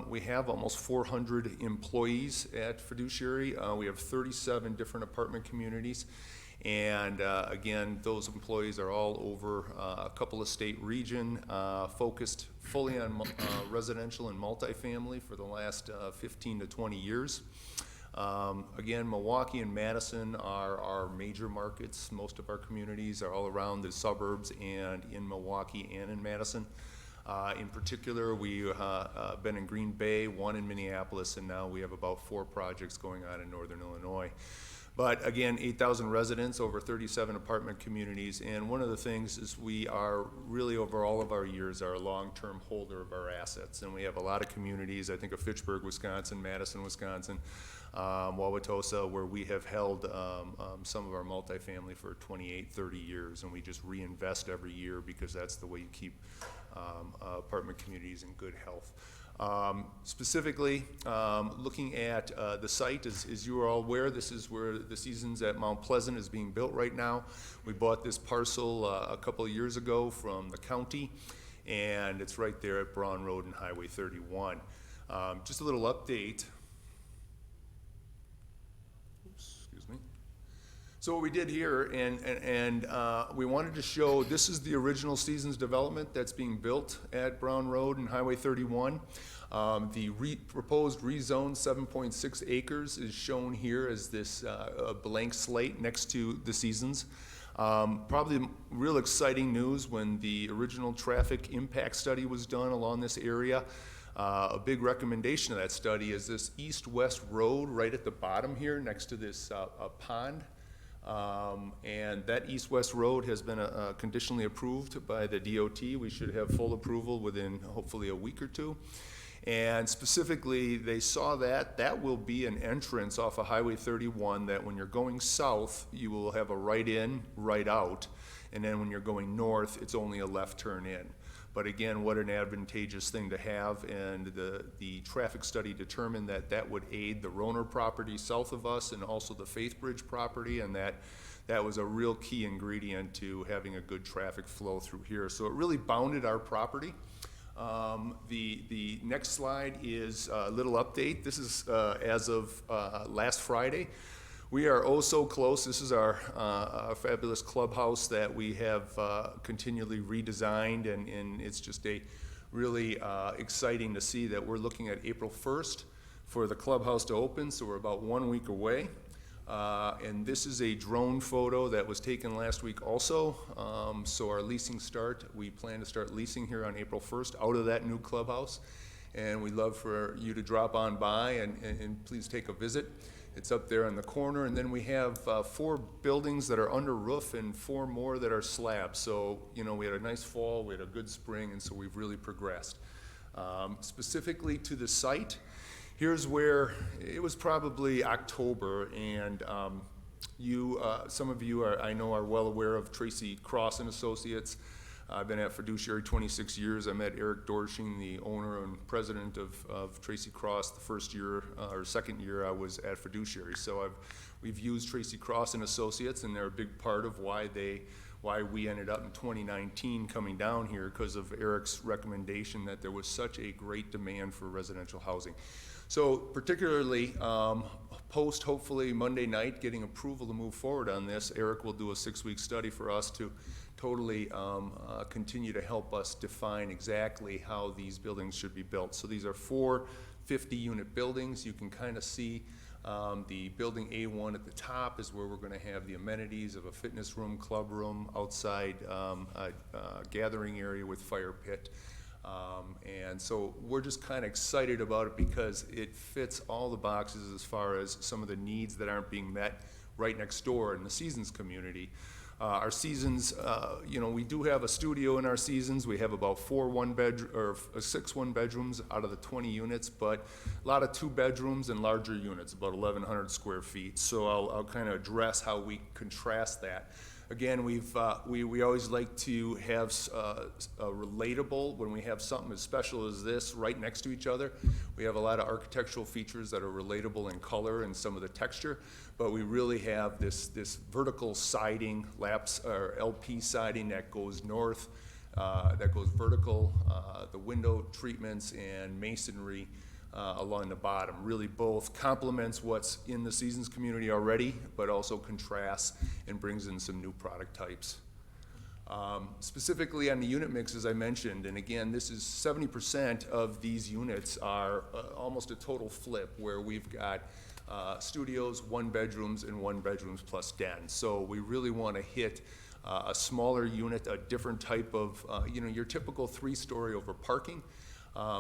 We have almost 400 employees at Fiduciary. We have 37 different apartment communities. And again, those employees are all over a couple of state region, focused fully on residential and multifamily for the last 15 to 20 years. Again, Milwaukee and Madison are our major markets. Most of our communities are all around the suburbs and in Milwaukee and in Madison. In particular, we've been in Green Bay, 1 in Minneapolis, and now we have about 4 projects going on in Northern Illinois. But again, 8,000 residents, over 37 apartment communities, and one of the things is we are really, over all of our years, are a long-term holder of our assets, and we have a lot of communities. I think of Fitchburg, Wisconsin, Madison, Wisconsin, Wauwatosa, where we have held some of our multifamily for 28, 30 years, and we just reinvest every year because that's the way you keep apartment communities in good health. Specifically, looking at the site, as you are all aware, this is where the Seasons at Mount Pleasant is being built right now. We bought this parcel a couple of years ago from the county, and it's right there at Braun Road and Highway 31. Just a little update. Oops, excuse me. So what we did here, and we wanted to show, this is the original Seasons development that's being built at Brown Road and Highway 31. The proposed rezoned 7.6 acres is shown here as this blank slate next to the Seasons. Probably real exciting news when the original traffic impact study was done along this area. A big recommendation of that study is this east-west road right at the bottom here next to this pond. And that east-west road has been conditionally approved by the DOT. We should have full approval within hopefully a week or two. And specifically, they saw that will be an entrance off of Highway 31, that when you're going south, you will have a right in, right out. And then when you're going north, it's only a left turn in. But again, what an advantageous thing to have, and the traffic study determined that would aid the Roner property south of us and also the Faith Bridge property, and that was a real key ingredient to having a good traffic flow through here. So it really bounded our property. The next slide is a little update. This is as of last Friday. We are oh so close. This is our fabulous clubhouse that we have continually redesigned, and it's just a really exciting to see that we're looking at April 1st for the clubhouse to open, so we're about 1 week away. And this is a drone photo that was taken last week also. So our leasing start, we plan to start leasing here on April 1st out of that new clubhouse. And we'd love for you to drop on by and please take a visit. It's up there in the corner, and then we have 4 buildings that are under roof and 4 more that are slabs. So, you know, we had a nice fall, we had a good spring, and so we've really progressed. Specifically to the site, here's where, it was probably October, and some of you I know are well aware of Tracy Cross and Associates. I've been at Fiduciary 26 years. I met Eric Dorsching, the owner and president of Tracy Cross, the first year or second year I was at Fiduciary. So we've used Tracy Cross and Associates, and they're a big part of why we ended up in 2019 coming down here, because of Eric's recommendation that there was such a great demand for residential housing. So particularly post, hopefully Monday night, getting approval to move forward on this, Eric will do a 6-week study for us to totally continue to help us define exactly how these buildings should be built. So these are 4 50-unit buildings. You can kind of see the building A1 at the top is where we're going to have the amenities of a fitness room, club room, outside gathering area with fire pit. And so we're just kind of excited about it because it fits all the boxes as far as some of the needs that aren't being met right next door in the Seasons community. Our Seasons, you know, we do have a studio in our Seasons. We have about 6 one-bedrooms out of the 20 units, but a lot of 2-bedrooms and larger units, about 1,100 square feet. So I'll kind of address how we contrast that. Again, we always like to have a relatable, when we have something as special as this right next to each other. We have a lot of architectural features that are relatable in color and some of the texture, but we really have this vertical siding, LP siding that goes north, that goes vertical, the window treatments and masonry along the bottom. Really both complements what's in the Seasons community already, but also contrasts and brings in some new product types. Specifically on the unit mix, as I mentioned, and again, this is 70% of these units are almost a total flip, where we've got studios, 1-bedrooms, and 1-bedrooms plus den. So we really want to hit a smaller unit, a different type of, you know, your typical 3-story over parking.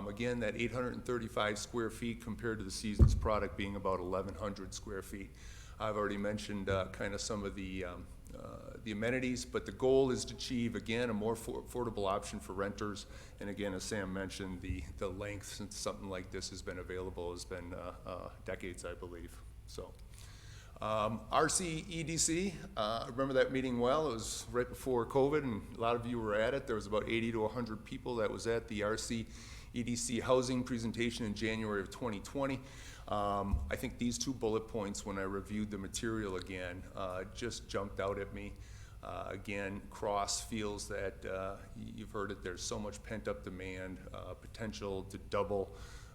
Again, that 835 square feet compared to the Seasons product being about 1,100 square feet. I've already mentioned kind of some of the amenities, but the goal is to achieve, again, a more affordable option for renters. And again, as Sam mentioned, the length since something like this has been available has been decades, I believe. So, RCEDC, remember that meeting well. It was right before COVID, and a lot of you were at it. There was about 80 to 100 people that was at the RCEDC EDC housing presentation in January of 2020. I think these two bullet points, when I reviewed the material again, just jumped out at me. Again, Cross feels that, you've heard it, there's so much pent-up demand, potential to double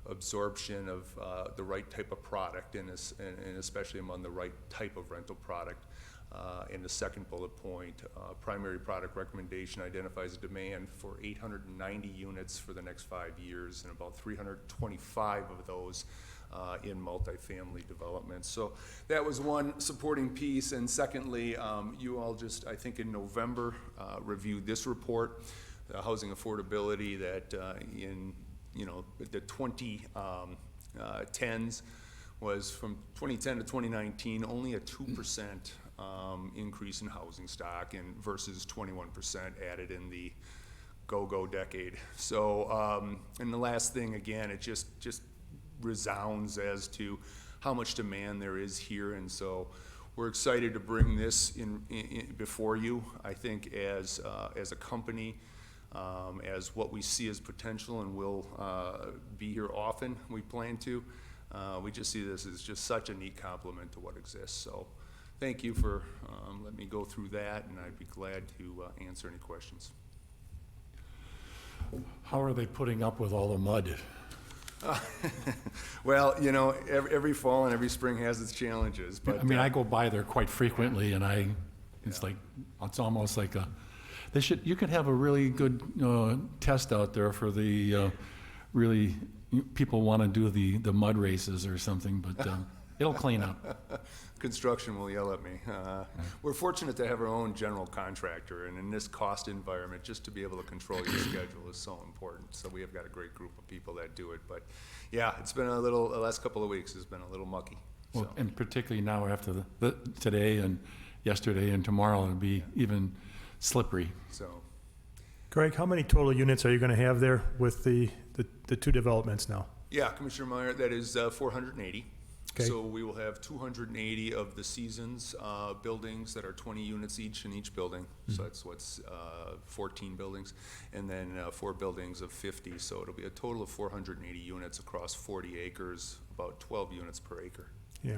absorption of the right type of product, and especially among the right type of rental product. In the second bullet point, primary product recommendation identifies a demand for 890 units for the next 5 years, and about 325 of those in multifamily developments. So that was one supporting piece. And secondly, you all just, I think in November, reviewed this report, housing affordability, that in, you know, the 2010s was from 2010 to 2019, only a 2% increase in housing stock, and versus 21% added in the go-go decade. So, and the last thing, again, it just resounds as to how much demand there is here, and so we're excited to bring this in before you. I think as a company, as what we see as potential, and we'll be here often, we plan to. We just see this as just such a neat complement to what exists. So thank you for letting me go through that, and I'd be glad to answer any questions. How are they putting up with all the mud? Well, you know, every fall and every spring has its challenges, but I mean, I go by there quite frequently, and it's like, it's almost like you could have a really good test out there for the really, people want to do the mud races or something, but it'll clean up. construction will yell at me. We're fortunate to have our own general contractor, and in this cost environment, just to be able to control your schedule is so important. So we have got a great group of people that do it. But yeah, it's been the last couple of weeks has been a little mucky. Well, So. and particularly now after today and yesterday and tomorrow, it'll be even slippery. So Greg, how many total units are you going to have there with the two developments now? yeah, Commissioner Meyer, that is 480. Okay. So we will have 280 of the Seasons buildings that are 20 units each in each building. So that's 14 buildings, and then 4 buildings of 50. So it'll be a total of 480 units across 40 acres, about 12 units per acre. Yeah.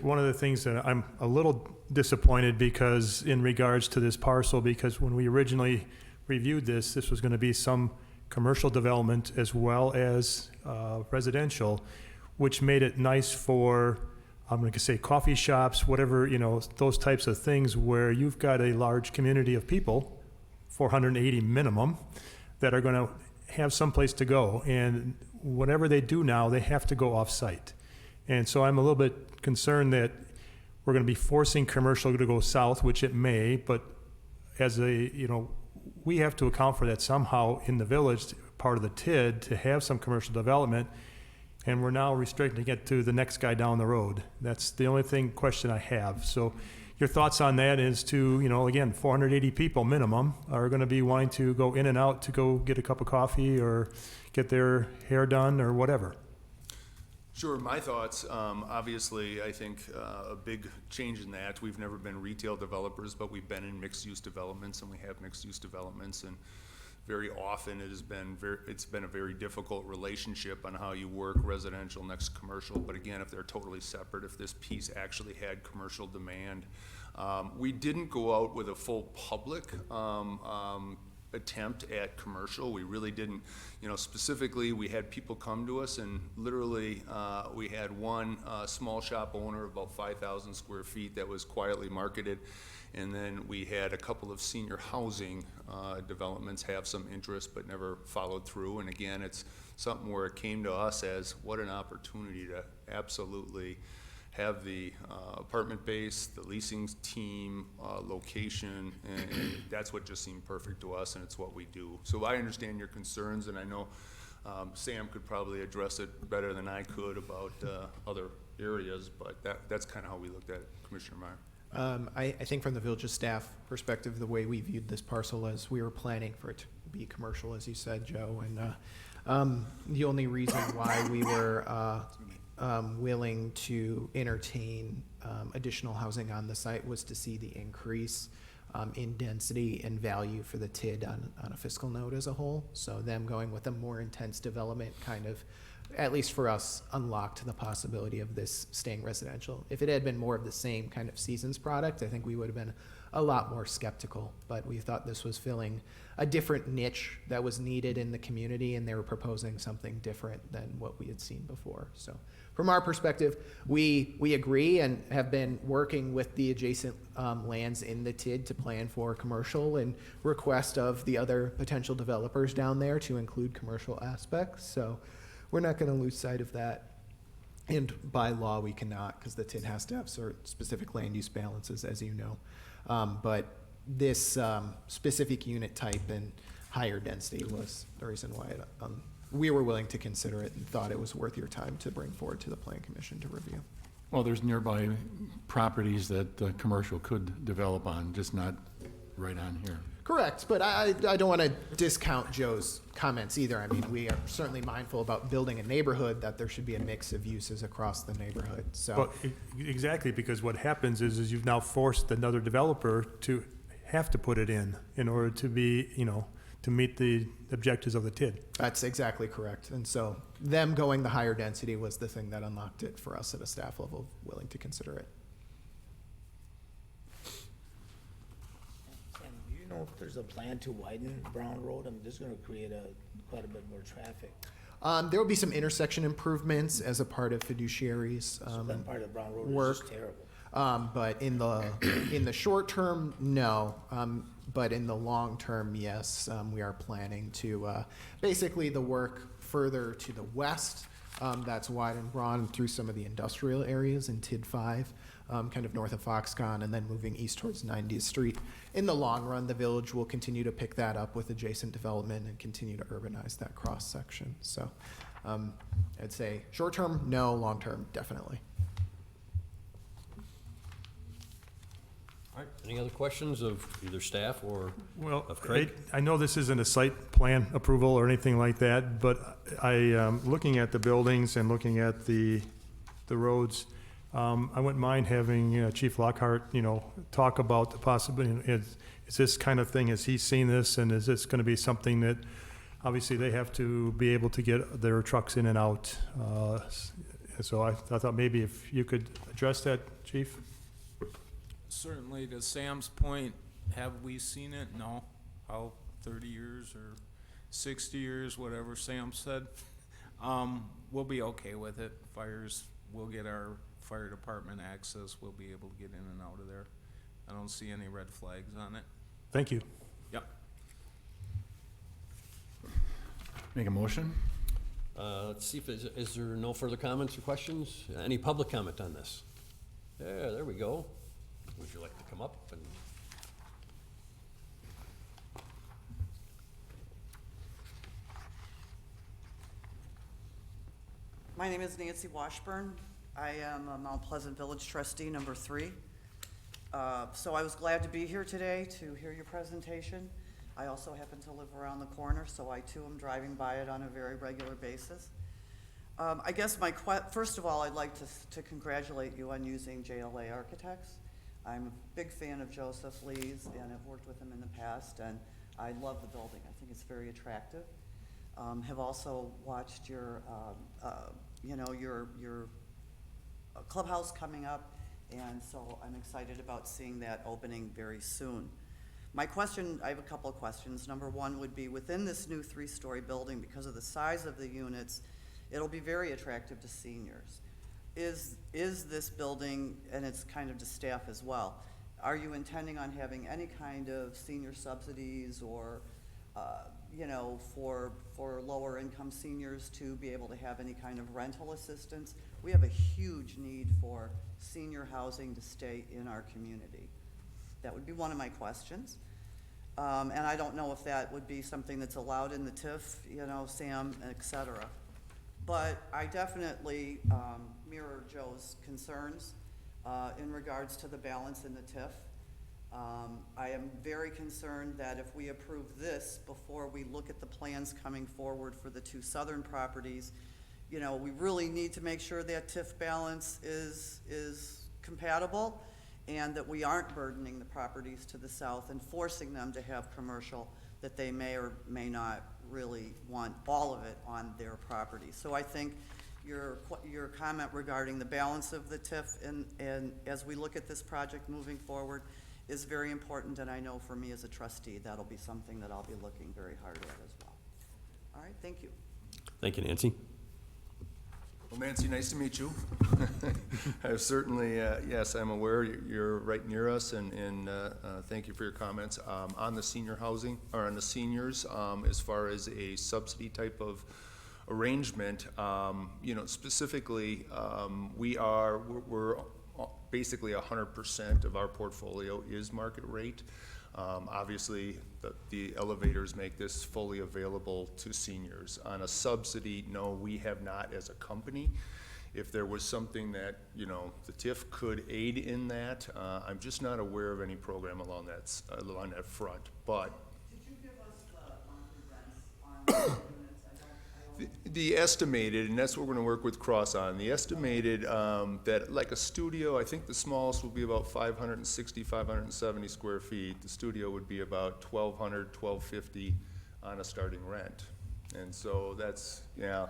One of the things that I'm a little disappointed because in regards to this parcel, because when we originally reviewed this was going to be some commercial development as well as residential, which made it nice for, I'm going to say coffee shops, whatever, those types of things where you've got a large community of people, 480 minimum, that are going to have some place to go. And whatever they do now, they have to go off-site. And so I'm a little bit concerned that we're going to be forcing commercial to go south, which it may, but we have to account for that somehow in the village, part of the TID, to have some commercial development. And we're now restricting it to the next guy down the road. That's the only question I have. So your thoughts on that is to, again, 480 people minimum are going to be wanting to go in and out to go get a cup of coffee or get their hair done or whatever. Sure, my thoughts, obviously, I think a big change in that, we've never been retail developers, but we've been in mixed-use developments, and we have mixed-use developments, and very often it's been a very difficult relationship on how you work residential next to commercial. But again, if they're totally separate, if this piece actually had commercial demand, we didn't go out with a full public attempt at commercial. We really didn't, specifically we had people come to us, and literally we had one small shop owner of about 5,000 square feet that was quietly marketed. And then we had a couple of senior housing developments have some interest but never followed through. And again, it's something where it came to us as what an opportunity to absolutely have the apartment base, the leasing team, location, and that's what just seemed perfect to us, and it's what we do. So I understand your concerns, and I know Sam could probably address it better than I could about other areas, but that's kind of how we looked at it, Commissioner Meyer. I think from the village's staff perspective, the way we viewed this parcel as we were planning for it to be commercial, as you said, Joe, and the only reason why we were willing to entertain additional housing on the site was to see the increase in density and value for the TID on a fiscal note as a whole. So them going with a more intense development kind of, at least for us, unlocked the possibility of this staying residential. If it had been more of the same kind of Seasons product, I think we would have been a lot more skeptical. But we thought this was filling a different niche that was needed in the community, and they were proposing something different than what we had seen before. So from our perspective, we agree and have been working with the adjacent lands in the TID to plan for commercial and request of the other potential developers down there to include commercial aspects. So we're not going to lose sight of that. And by law, we cannot, because the TID has to have certain specific land use balances, as you know. But this specific unit type and higher density was the reason why we were willing to consider it and thought it was worth your time to bring forward to the Plan Commission to review. Well, there's nearby properties that commercial could develop on, just not right on here. Correct, but I don't want to discount Joe's comments either. I mean, we are certainly mindful about building a neighborhood, that there should be a mix of uses across the neighborhood, so. Well, exactly, because what happens is you've now forced another developer to have to put it in order to be, to meet the objectives of the TID. That's exactly correct. And so them going the higher density was the thing that unlocked it for us at a staff level, willing to consider it. Sam, do you know if there's a plan to widen Brown Road? I mean, this is gonna create quite a bit more traffic. There will be some intersection improvements as a part of fiduciaries. So that part of Brown Road work. is just terrible. But in the short term, no. But in the long term, yes, we are planning to, basically the work further to the west, that's wide and broad through some of the industrial areas in TID 5, kind of north of Foxconn, and then moving east towards 90th Street. In the long run, the village will continue to pick that up with adjacent development and continue to urbanize that cross section. So I'd say short term, no, long term, definitely. All right, any other questions of either staff or Well, of Craig? I know this isn't a site plan approval or anything like that, but looking at the buildings and looking at the roads, I wouldn't mind having Chief Lockhart, talk about the possibility. Is this kind of thing, has he seen this, and is this gonna be something that, obviously, they have to be able to get their trucks in and out? So I thought maybe if you could address that, Chief? Certainly, to Sam's point, have we seen it? No. How, 30 years or 60 years, whatever Sam said? We'll be okay with it. We'll get our fire department access. We'll be able to get in and out of there. I don't see any red flags on it. Thank you. Yep. Make a motion? Let's see, is there no further comments or questions? Any public comment on this? Yeah, there we go. Would you like to come up and? My name is Nancy Washburn. I am a Mount Pleasant Village trustee, number 3. So I was glad to be here today to hear your presentation. I also happen to live around the corner, so I too am driving by it on a very regular basis. I guess first of all, I'd like to congratulate you on using JLA Architects. I'm a big fan of Joseph Lee's, and I've worked with him in the past, and I love the building. I think it's very attractive. Have also watched your clubhouse coming up, and so I'm excited about seeing that opening very soon. I have a couple of questions. Number one would be, within this new 3-story building, because of the size of the units, it'll be very attractive to seniors. Is this building, and it's kind of to staff as well, are you intending on having any kind of senior subsidies or, for lower income seniors to be able to have any kind of rental assistance? We have a huge need for senior housing to stay in our community. That would be one of my questions. And I don't know if that would be something that's allowed in the TIF, Sam, et cetera. But I definitely mirror Joe's concerns in regards to the balance in the TIF. I am very concerned that if we approve this before we look at the plans coming forward for the 2 southern properties, we really need to make sure that TIF balance is compatible. and that we aren't burdening the properties to the south and forcing them to have commercial that they may or may not really want all of it on their property. So I think your comment regarding the balance of the TIF and as we look at this project moving forward is very important, and I know for me as a trustee, that'll be something that I'll be looking very hard at as well. All right, thank you. Thank you, Nancy. Well, Nancy, nice to meet you. I've certainly, yes, I'm aware you're right near us, and thank you for your comments. On the senior housing, or on the seniors, as far as a subsidy type of arrangement, you know, specifically, we're basically 100% of our portfolio is market rate. Obviously, the elevators make this fully available to seniors. On a subsidy, no, we have not as a company. If there was something that, you know, the TIF could aid in that, I'm just not aware of any program along that front, but. Did you give us the monthly rents on the units? The estimated, and that's what we're gonna work with Cross on, the estimated, that like a studio, I think the smallest will be about 560, 570 square feet. The studio would be about 1,200, 1,250 on a starting rent. And so that's, yeah.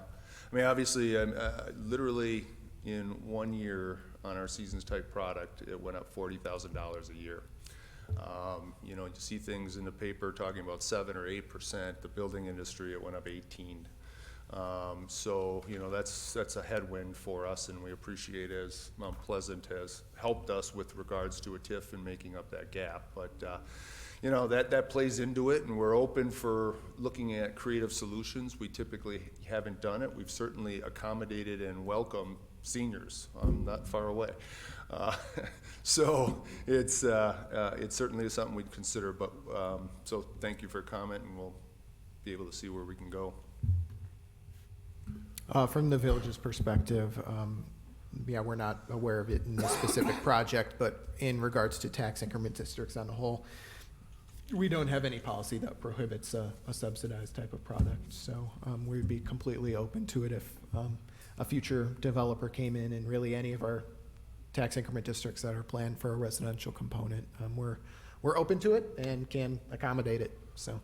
I mean, obviously, literally in 1 year on our Seasons type product, it went up $40,000 a year. You know, you see things in the paper talking about 7 or 8%. The building industry, it went up 18. So, you know, that's a headwind for us, and we appreciate as Mount Pleasant has helped us with regards to a TIF and making up that gap. But, you know, that plays into it, and we're open for looking at creative solutions. We typically haven't done it. We've certainly accommodated and welcomed seniors, not far away. So it's certainly something we'd consider, but, so thank you for your comment, and we'll be able to see where we can go. From the village's perspective, yeah, we're not aware of it in this specific project, but in regards to tax increment districts on the whole, we don't have any policy that prohibits a subsidized type of product. So we'd be completely open to it if a future developer came in and really any of our tax increment districts that are planned for a residential component, we're open to it and can accommodate it. So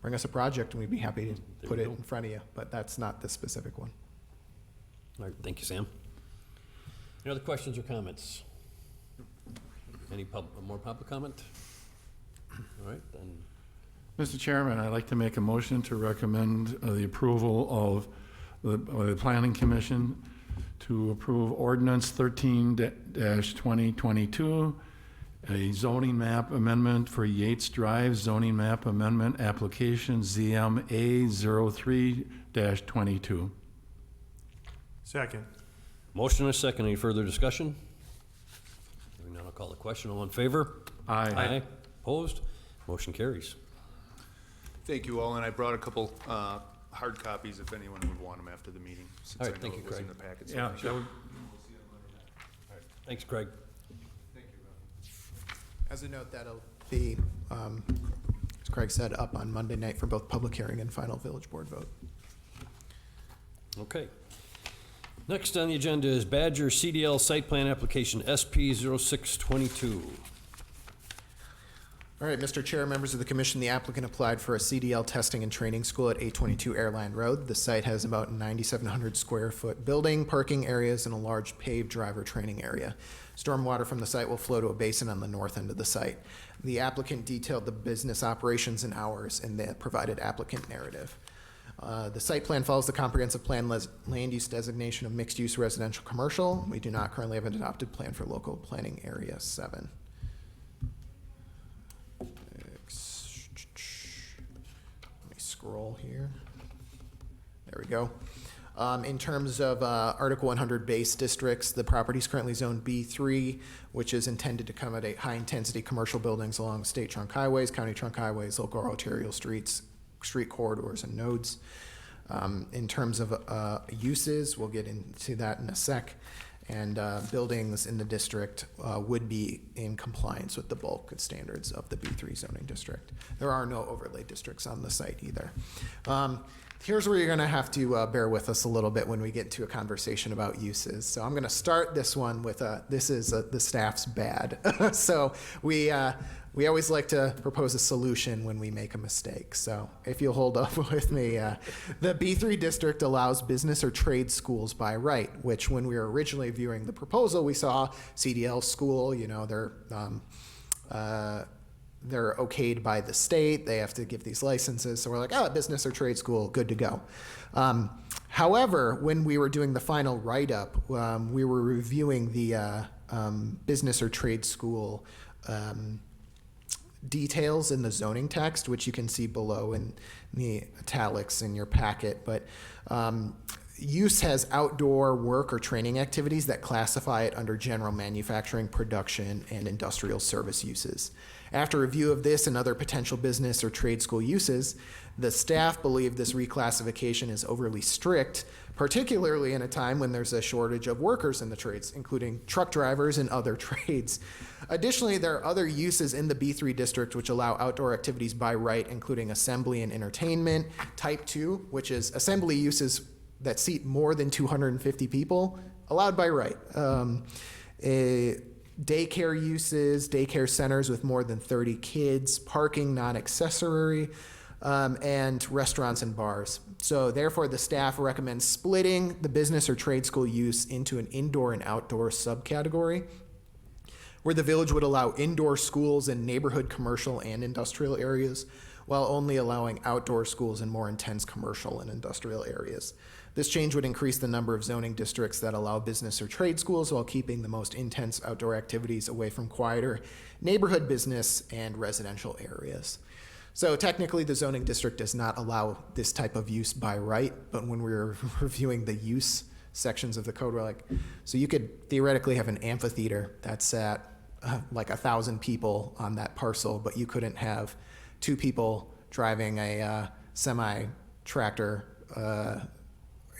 bring us a project and we'd be happy to put it in front of you, but that's not the specific one. All right, thank you, Sam. Any other questions or comments? Any more public comment? All right, then. Mr. Chairman, I'd like to make a motion to recommend the approval of the Planning Commission to approve Ordinance 13-2022, a zoning map amendment for Yates Drive, zoning map amendment application ZMA 03-22. Second. Motion and a second. Any further discussion? Hearing none, I'll call the question. All in favor? Aye. Opposed? Motion carries. Thank you all, and I brought a couple hard copies if anyone would want them after the meeting, since All I right, know thank you, it was in Craig. the packet. Yeah, that would, Thanks, Craig. Thank you, Rob. As a note, that'll be, as Craig said, up on Monday night for both public hearing and final village board vote. Okay. Next on the agenda is Badger CDL Site Plan Application SP 0622. All right, Mr. Chair, members of the commission, the applicant applied for a CDL testing and training school at 822 Airline Road. The site has about 9,700 square foot building, parking areas, and a large paved driver training area. Stormwater from the site will flow to a basin on the north end of the site. The applicant detailed the business operations and hours in the provided applicant narrative. The site plan follows the comprehensive plan land use designation of mixed-use residential commercial. We do not currently have an adopted plan for local planning area 7. Let me scroll here. There we go. In terms of Article 100 base districts, the property is currently zoned B3, which is intended to accommodate high-intensity commercial buildings along state trunk highways, county trunk highways, local arterial streets, street corridors, and nodes. In terms of uses, we'll get into that in a sec. And buildings in the district would be in compliance with the bulk standards of the B3 zoning district. There are no overlay districts on the site either. Here's where you're going to have to bear with us a little bit when we get into a conversation about uses. So I'm going to start this one with this is the staff's bad. So we always like to propose a solution when we make a mistake. So if you'll hold up with me, the B3 district allows business or trade schools by right, which when we were originally viewing the proposal, we saw CDL school, you know, they're okayed by the state. They have to give these licenses. So we're like, oh, business or trade school, good to go. However, when we were doing the final write-up, we were reviewing the business or trade school details in the zoning text, which you can see below in the italics in your packet. But use has outdoor work or training activities that classify it under general manufacturing, production, and industrial service uses. After review of this and other potential business or trade school uses, the staff believe this reclassification is overly strict, particularly in a time when there's a shortage of workers in the trades, including truck drivers and other trades. Additionally, there are other uses in the B3 district which allow outdoor activities by right, including assembly and entertainment. Type 2, which is assembly uses that seat more than 250 people, allowed by right. Daycare uses, daycare centers with more than 30 kids, parking non-accessory, and restaurants and bars. So therefore, the staff recommends splitting the business or trade school use into an indoor and outdoor subcategory, where the village would allow indoor schools in neighborhood commercial and industrial areas, while only allowing outdoor schools in more intense commercial and industrial areas. This change would increase the number of zoning districts that allow business or trade schools while keeping the most intense outdoor activities away from quieter neighborhood business and residential areas. So technically, the zoning district does not allow this type of use by right, but when we were reviewing the use sections of the code, we're like, so you could theoretically have an amphitheater that's at like 1,000 people on that parcel, but you couldn't have 2 people driving a semi-tractor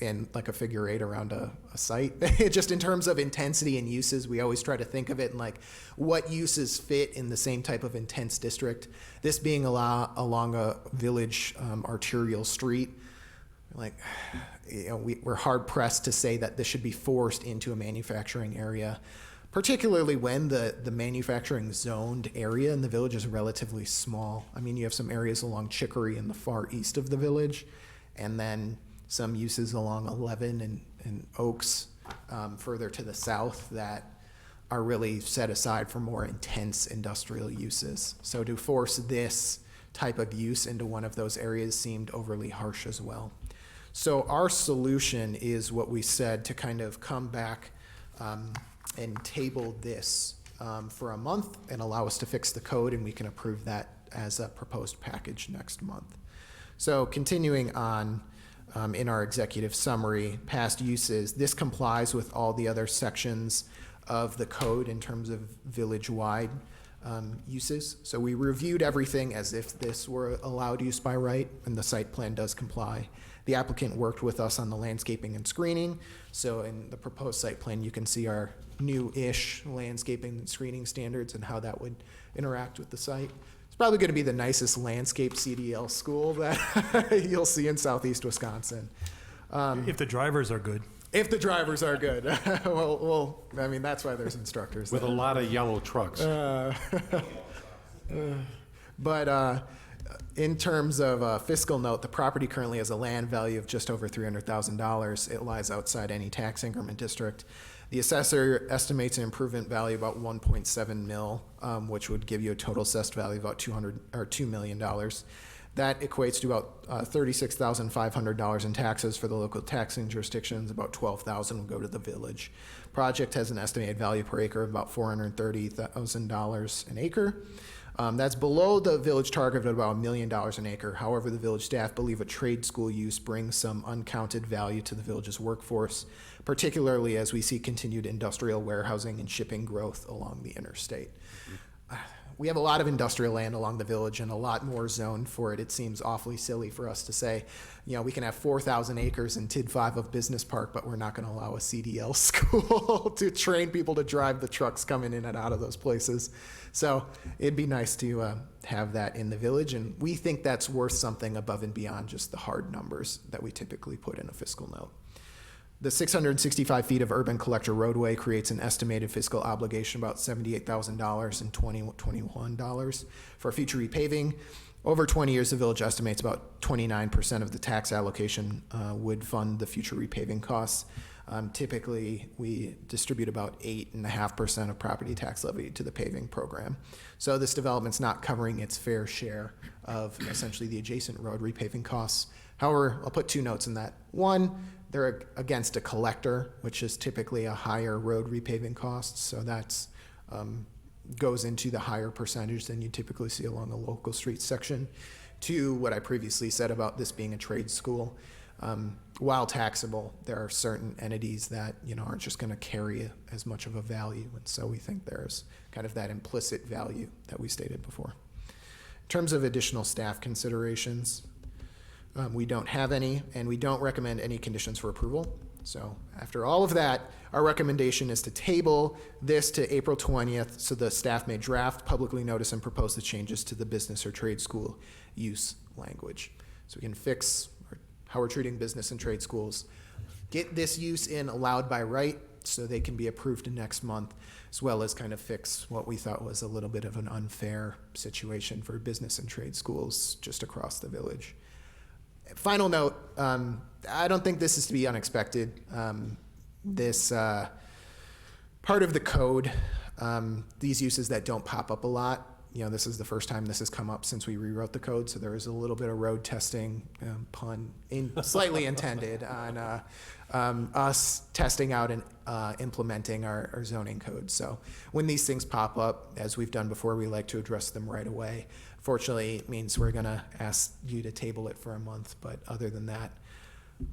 in like a figure 8 around a site. Just in terms of intensity and uses, we always try to think of it in like what uses fit in the same type of intense district. This being along a village arterial street, like, you know, we're hard pressed to say that this should be forced into a manufacturing area, particularly when the manufacturing zoned area in the village is relatively small. I mean, you have some areas along Chicory in the far east of the village, and then some uses along 11 and Oaks further to the south that are really set aside for more intense industrial uses. So to force this type of use into one of those areas seemed overly harsh as well. So our solution is what we said, to kind of come back and table this for a month and allow us to fix the code, and we can approve that as a proposed package next month. So continuing on, in our executive summary, past uses, this complies with all the other sections of the code in terms of village-wide uses. So we reviewed everything as if this were allowed use by right, and the site plan does comply. The applicant worked with us on the landscaping and screening. So in the proposed site plan, you can see our new-ish landscaping and screening standards and how that would interact with the site. It's probably going to be the nicest landscape CDL school that you'll see in southeast Wisconsin. If the drivers are good. If the drivers are good. well, I mean, that's why there's instructors. With a lot of yellow trucks. But in terms of fiscal note, the property currently has a land value of just over $300,000. It lies outside any tax increment district. The assessor estimates an improvement value about 1.7 mil, which would give you a total assessed value of about $2 million. That equates to about $36,500 in taxes for the local taxing jurisdictions. About $12,000 will go to the village. Project has an estimated value per acre of about $430,000 an acre. That's below the village target of about $1 million an acre. However, the village staff believe a trade school use brings some uncounted value to the village's workforce, particularly as we see continued industrial warehousing and shipping growth along the interstate. we have a lot of industrial land along the village and a lot more zoned for it. It seems awfully silly for us to say, we can have 4,000 acres in TID 5 of Business Park, but we're not going to allow a CDL school to train people to drive the trucks coming in and out of those places. So it'd be nice to have that in the village, and we think that's worth something above and beyond just the hard numbers that we typically put in a fiscal note. The 665 feet of urban collector roadway creates an estimated fiscal obligation about $78,000 and $21 for future repaving. Over 20 years, the village estimates about 29% of the tax allocation would fund the future repaving costs. Typically, we distribute about 8.5% of property tax levy to the paving program. So this development's not covering its fair share of essentially the adjacent road repaving costs. However, I'll put two notes in that. One, they're against a collector, which is typically a higher road repaving cost. So that's goes into the higher percentage than you typically see along a local street section. Two, what I previously said about this being a trade school. While taxable, there are certain entities that aren't just going to carry as much of a value, and so we think there's kind of that implicit value that we stated before. In terms of additional staff considerations, we don't have any, and we don't recommend any conditions for approval. So after all of that, our recommendation is to table this to April 20th so the staff may draft, publicly notice, and propose the changes to the business or trade school use language. So we can fix how we're treating business and trade schools, get this use in allowed by right so they can be approved next month, as well as kind of fix what we thought was a little bit of an unfair situation for business and trade schools just across the village. Final note, I don't think this is to be unexpected. This part of the code, these uses that don't pop up a lot, this is the first time this has come up since we rewrote the code, so there is a little bit of road testing, pun slightly intended, on us testing out and implementing our zoning code. So when these things pop up, as we've done before, we like to address them right away. Fortunately, it means we're going to ask you to table it for a month, but other than that,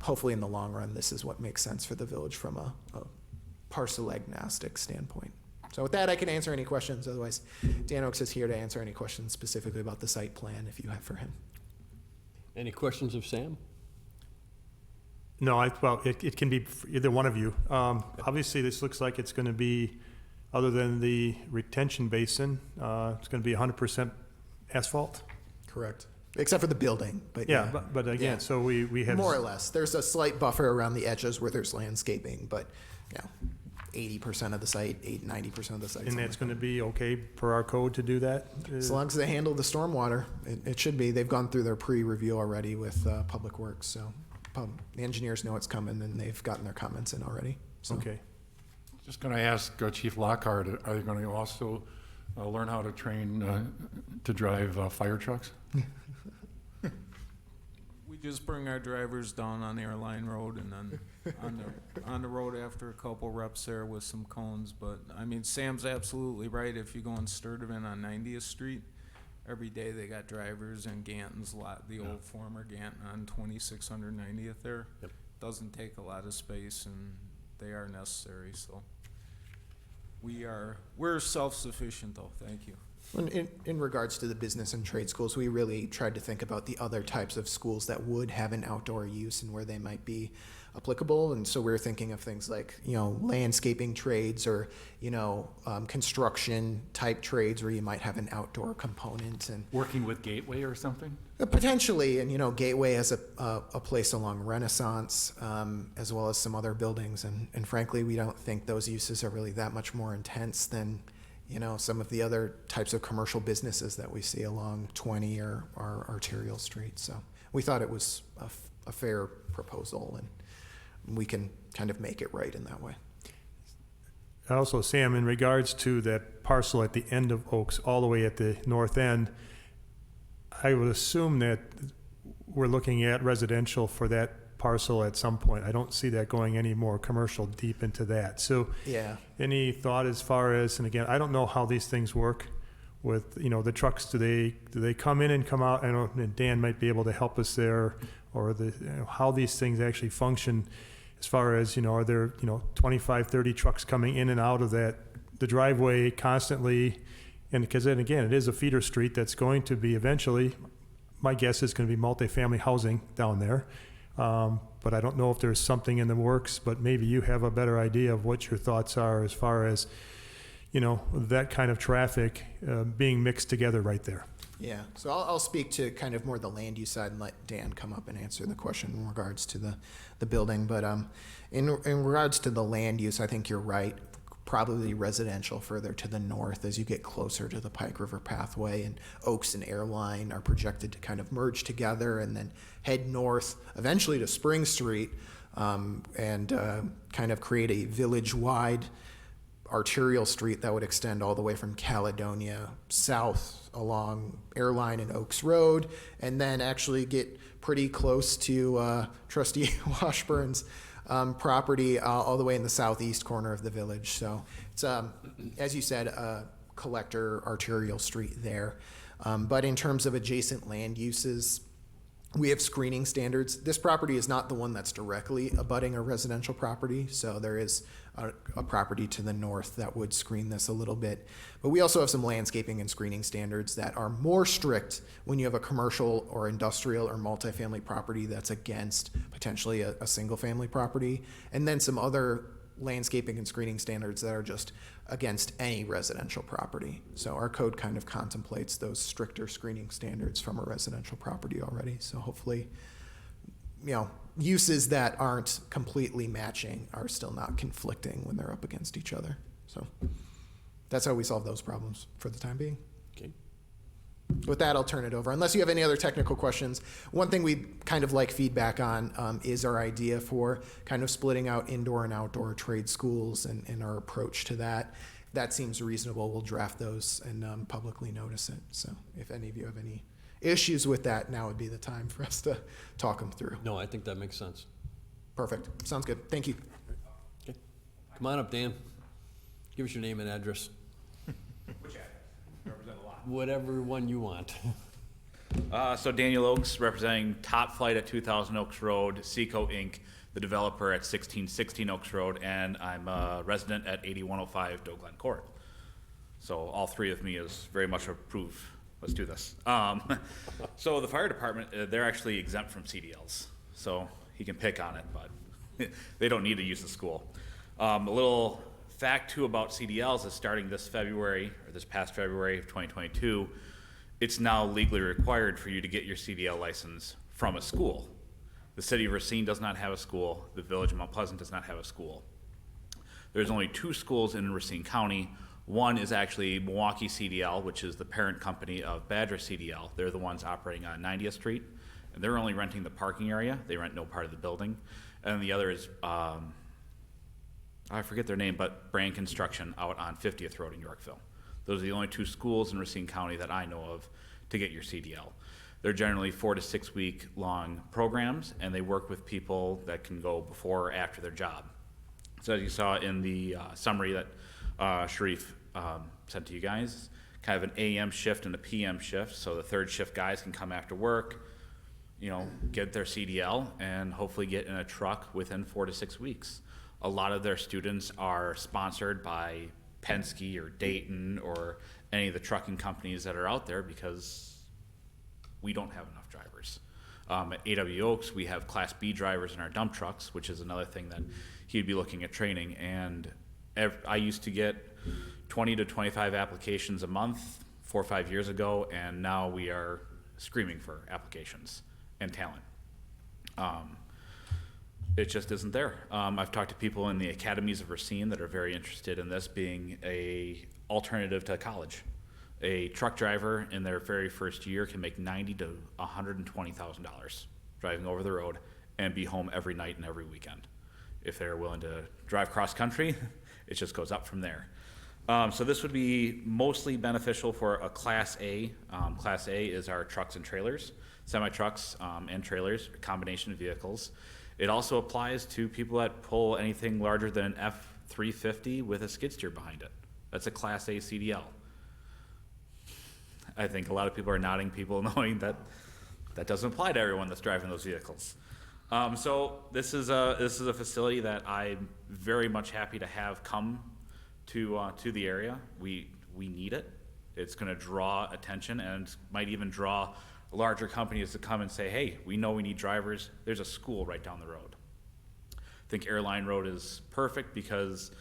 hopefully in the long run, this is what makes sense for the village from a parcel agnostic standpoint. So with that, I can answer any questions. Otherwise, Dan Oaks is here to answer any questions specifically about the site plan if you have for him. Any questions of Sam? No, it can be for either one of you. Obviously, this looks like it's going to be, other than the retention basin, it's going to be 100% asphalt? Correct. Except for the building, but Yeah, but again, Yeah. so we have. More or less. There's a slight buffer around the edges where there's landscaping, but 80% of the site, 90% of the site. And that's going to be okay per our code to do that? As long as they handle the stormwater, it should be. They've gone through their pre-review already with Public Works, so the engineers know it's coming and they've gotten their comments in already. So. Okay. Just going to ask Chief Lockhart, are they going to also learn how to train to drive fire trucks? We just bring our drivers down on Airline Road and then on the road after a couple reps there with some cones. But I mean, Sam's absolutely right. If you go in Sturtevant on 90th Street, every day they got drivers in Ganton's lot, the old former Ganton on 2600 90th there. Yep. Doesn't take a lot of space and they are necessary. So we're self-sufficient though. Thank you. In regards to the business and trade schools, we really tried to think about the other types of schools that would have an outdoor use and where they might be applicable. And so we're thinking of things like, landscaping trades or, construction type trades where you might have an outdoor component and Working with Gateway or something? potentially, and Gateway has a place along Renaissance, as well as some other buildings. And frankly, we don't think those uses are really that much more intense than some of the other types of commercial businesses that we see along 20 or Arterial Street. So we thought it was a fair proposal, and we can kind of make it right in that way. Also, Sam, in regards to that parcel at the end of Oaks, all the way at the north end, I would assume that we're looking at residential for that parcel at some point. I don't see that going any more commercial deep into that. So Yeah. any thought as far as, and again, I don't know how these things work with, the trucks. Do they come in and come out? I know and Dan might be able to help us there, or how these things actually function as far as, are there, 25, 30 trucks coming in and out of the driveway constantly? And because then again, it is a feeder street that's going to be eventually, my guess is going to be multifamily housing down there. But I don't know if there's something in the works, but maybe you have a better idea of what your thoughts are as far as, that kind of traffic being mixed together right there. Yeah, so I'll speak to kind of more the land use side and let Dan come up and answer the question in regards to the building. But in regards to the land use, I think you're right. Probably residential further to the north as you get closer to the Pike River Pathway, and Oaks and Airline are projected to kind of merge together and then head north eventually to Spring Street and kind of create a village-wide arterial street that would extend all the way from Caledonia south along Airline and Oaks Road, and then actually get pretty close to Trustee Washburn's property all the way in the southeast corner of the village. So it's, as you said, a collector arterial street there. But in terms of adjacent land uses, we have screening standards. This property is not the one that's directly abutting a residential property, so there is a property to the north that would screen this a little bit. But we also have some landscaping and screening standards that are more strict when you have a commercial or industrial or multifamily property that's against potentially a single family property, and then some other landscaping and screening standards that are just against any residential property. So our code kind of contemplates those stricter screening standards from a residential property already. So hopefully, uses that aren't completely matching are still not conflicting when they're up against each other. So that's how we solve those problems for the time being. Okay. With that, I'll turn it over. Unless you have any other technical questions, one thing we'd kind of like feedback on is our idea for kind of splitting out indoor and outdoor trade schools and our approach to that. That seems reasonable. We'll draft those and publicly notice it. So if any of you have any issues with that, now would be the time for us to talk them through. No, I think that makes sense. Perfect. Sounds good. Thank you. Okay. Come on up, Dan. Give us your name and address. Which ad? Represent a lot. Whatever one you want. So Daniel Oaks, representing Top Flight at 2000 Oaks Road, Seco Inc., the developer at 1616 Oaks Road, and I'm a resident at 8105 Doe Glen Court. So all three of me is very much approved. Let's do this. So the fire department, they're actually exempt from CDLs, so he can pick on it, but they don't need to use the school. A little fact too about CDLs is starting this February, or this past February of 2022, it's now legally required for you to get your CDL license from a school. The city of Racine does not have a school. The village of Mount Pleasant does not have a school. There's only 2 schools in Racine County. One is actually Milwaukee CDL, which is the parent company of Badger CDL. They're the ones operating on 90th Street, and they're only renting the parking area. They rent no part of the building. And the other is, I forget their name, but Brand Construction out on 50th Road in Yorkville. Those are the only 2 schools in Racine County that I know of to get your CDL. They're generally 4 to 6 week long programs, and they work with people that can go before or after their job. So as you saw in the summary that Sharif sent to you guys, kind of an AM shift and a PM shift, so the third shift guys can come after work, get their CDL and hopefully get in a truck within 4 to 6 weeks. A lot of their students are sponsored by Penske or Dayton or any of the trucking companies that are out there because we don't have enough drivers. At AW Oaks, we have Class B drivers in our dump trucks, which is another thing that he'd be looking at training. And I used to get 20 to 25 applications a month 4 or 5 years ago, and now we are screaming for applications and talent. It just isn't there. I've talked to people in the academies of Racine that are very interested in this being a alternative to college. A truck driver in their very first year can make $90,000 to $120,000 driving over the road and be home every night and every weekend. If they're willing to drive cross country, it just goes up from there. So this would be mostly beneficial for a Class A. Class A is our trucks and trailers, semi-trucks and trailers, a combination of vehicles. It also applies to people that pull anything larger than an F-350 with a skid steer behind it. That's a Class A CDL. I think a lot of people are nodding, people knowing that that doesn't apply to everyone that's driving those vehicles. So this is a facility that I'm very much happy to have come to the area. We need it. It's gonna draw attention and might even draw larger companies to come and say, hey, we know we need drivers. There's a school right down the road. I think Airline Road is perfect because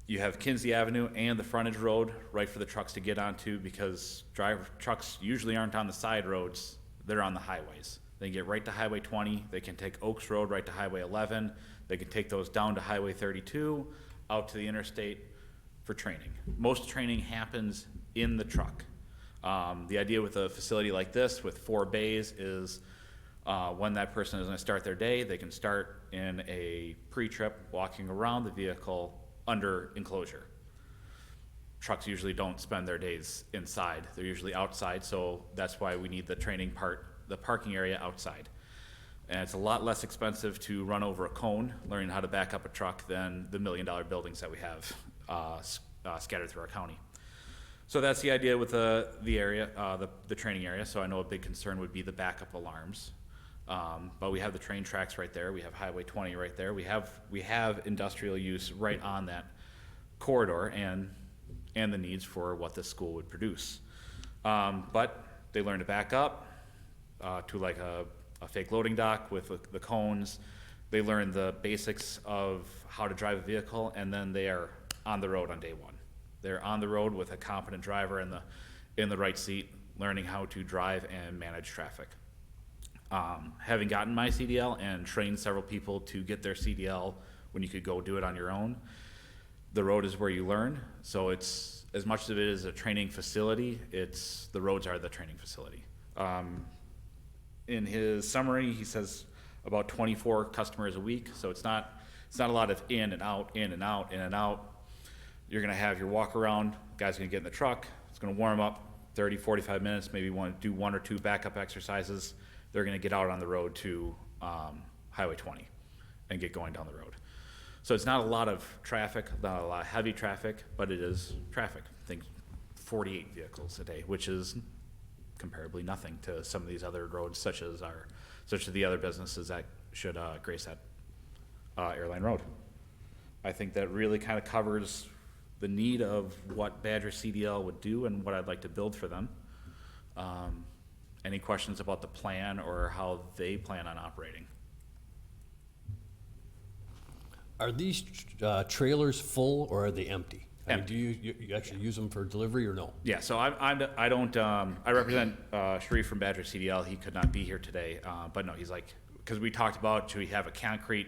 you have Kinsey Avenue and the frontage road right for the trucks to get onto, because trucks usually aren't on the side roads, they're on the highways. They can get right to Highway 20, they can take Oaks Road right to Highway 11, they can take those down to Highway 32, out to the interstate for training. Most training happens in the truck. The idea with a facility like this with 4 bays is when that person is gonna start their day, they can start in a pre-trip walking around the vehicle under enclosure. Trucks usually don't spend their days inside, they're usually outside, so that's why we need the training part, the parking area outside. And it's a lot less expensive to run over a cone, learning how to back up a truck, than the $1 million buildings that we have scattered through our county. So that's the idea with the area, the training area. So I know a big concern would be the backup alarms. But we have the train tracks right there. We have Highway 20 right there. We have industrial use right on that corridor and the needs for what the school would produce. But they learn to back up to like a fake loading dock with the cones. They learn the basics of how to drive a vehicle, and then they are on the road on day one. They're on the road with a competent driver in the right seat, learning how to drive and manage traffic. Having gotten my CDL and trained several people to get their CDL when you could go do it on your own, the road is where you learn. So it's, as much of it is a training facility, the roads are the training facility. In his summary, he says about 24 customers a week, so it's not a lot of in and out, in and out, in and out. You're gonna have your walk around, guy's gonna get in the truck, it's gonna warm up 30, 45 minutes, maybe want to do 1 or 2 backup exercises. They're gonna get out on the road to Highway 20 and get going down the road. So it's not a lot of traffic, not a lot of heavy traffic, but it is traffic. I think 48 vehicles a day, which is comparably nothing to some of these other roads, such as the other businesses that should grace that Airline Road. I think that really kind of covers the need of what Badger CDL would do and what I'd like to build for them. Any questions about the plan or how they plan on operating? Are these trailers full or are they empty? I mean, do you actually use them for delivery or no? Yeah, so I don't, I represent Sharif from Badger CDL. He could not be here today, but no, he's like, because we talked about, should we have a concrete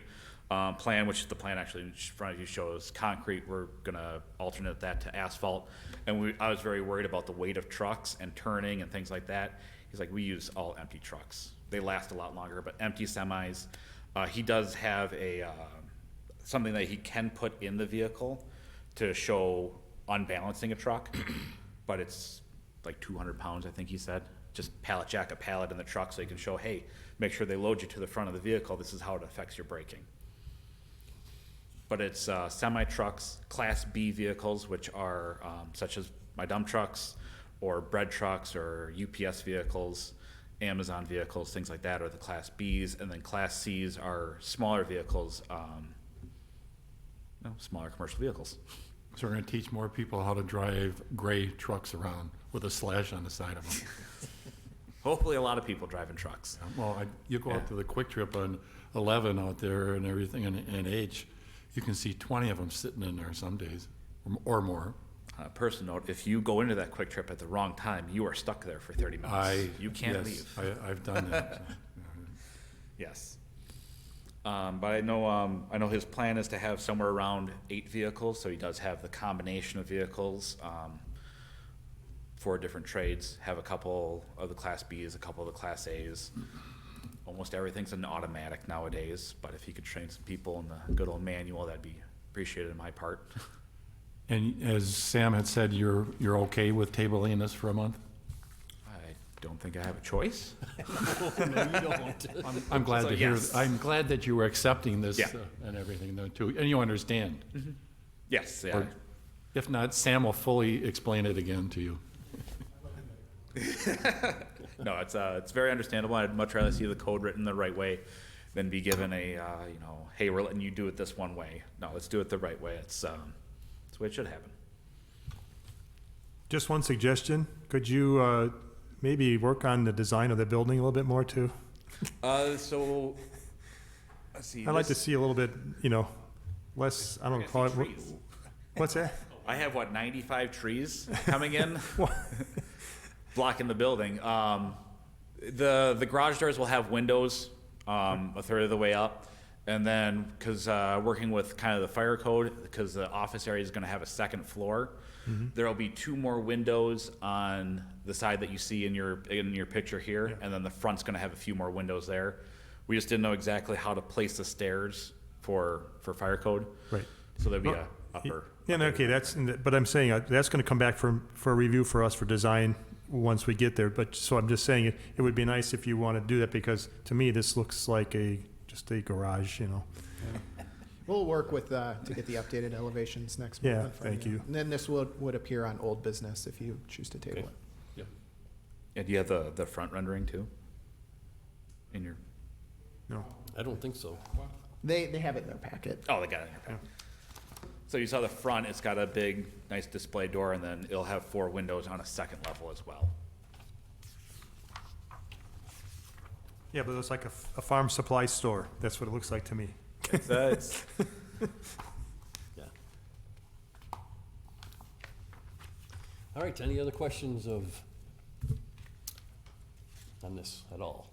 plan, which the plan actually in front of you shows concrete. We're gonna alternate that to asphalt. And I was very worried about the weight of trucks and turning and things like that. He's like, we use all empty trucks. They last a lot longer, but empty semis. He does have something that he can put in the vehicle to show unbalancing a truck, but it's like 200 pounds, I think he said. Just pallet jack a pallet in the truck so you can show, hey, make sure they load you to the front of the vehicle. This is how it affects your braking. But it's semi-trucks, Class B vehicles, which are such as my dump trucks or bread trucks or UPS vehicles, Amazon vehicles, things like that are the Class Bs, and then Class Cs are smaller vehicles, smaller commercial vehicles. So we're gonna teach more people how to drive gray trucks around with a slash on the side of them. Hopefully a lot of people driving trucks. Well, you go out to the Quick Trip on 11 out there and everything in H, you can see 20 of them sitting in there some days or more. On a personal note, if you go into that Quick Trip at the wrong time, you are stuck there for 30 minutes. You can't leave. I've done that. Yes. But I know his plan is to have somewhere around 8 vehicles, so he does have the combination of vehicles for different trades, have a couple of the Class Bs, a couple of the Class As. Almost everything's an automatic nowadays, but if he could train some people in the good old manual, that'd be appreciated on my part. And as Sam had said, you're okay with tabling this for a month? I don't think I have a choice. No, you don't. I'm glad So, to hear. yes. I'm glad that you were accepting this Yeah. and everything though too, and you understand. Yes, yeah. Or if not, Sam will fully explain it again to you. No, it's very understandable. I'd much rather see the code written the right way than be given a, hey, we're letting you do it this one way. No, let's do it the right way. It's the way it should happen. Just one suggestion, could you maybe work on the design of the building a little bit more too? So, let's see. I'd like to this- see a little bit, you know, less, I don't I call it, see trees. what's that? I have, 95 trees coming in, blocking the building. The garage doors will have windows, a third of the way up. And then, because working with kind of the fire code, because the office area is going to have a second floor, there'll be 2 more windows on the side that you see in your picture here, and then the front's going to have a few more windows there. We just didn't know exactly how to place the stairs for fire code. Right. So there'd be Well, a upper. Yeah, no, okay, but I'm saying, that's gonna come back for a review for us for design once we get there, but, so I'm just saying, it would be nice if you wanna do that, because to me, this looks like just a garage, you know? We'll work with, to get the updated elevations next month. Yeah, in front of thank you. And then this would appear on old business if you choose to table Okay. it. And do you have the front rendering too? In your, No, I don't think so. They have it in their packet. oh, they got it in your pack. So you saw the front, it's got a big, nice display door, and then it'll have 4 windows on a second level as well. yeah, but it looks like a farm supply store, that's what it looks like to me. That's, Yeah. All right, any other questions on this at all?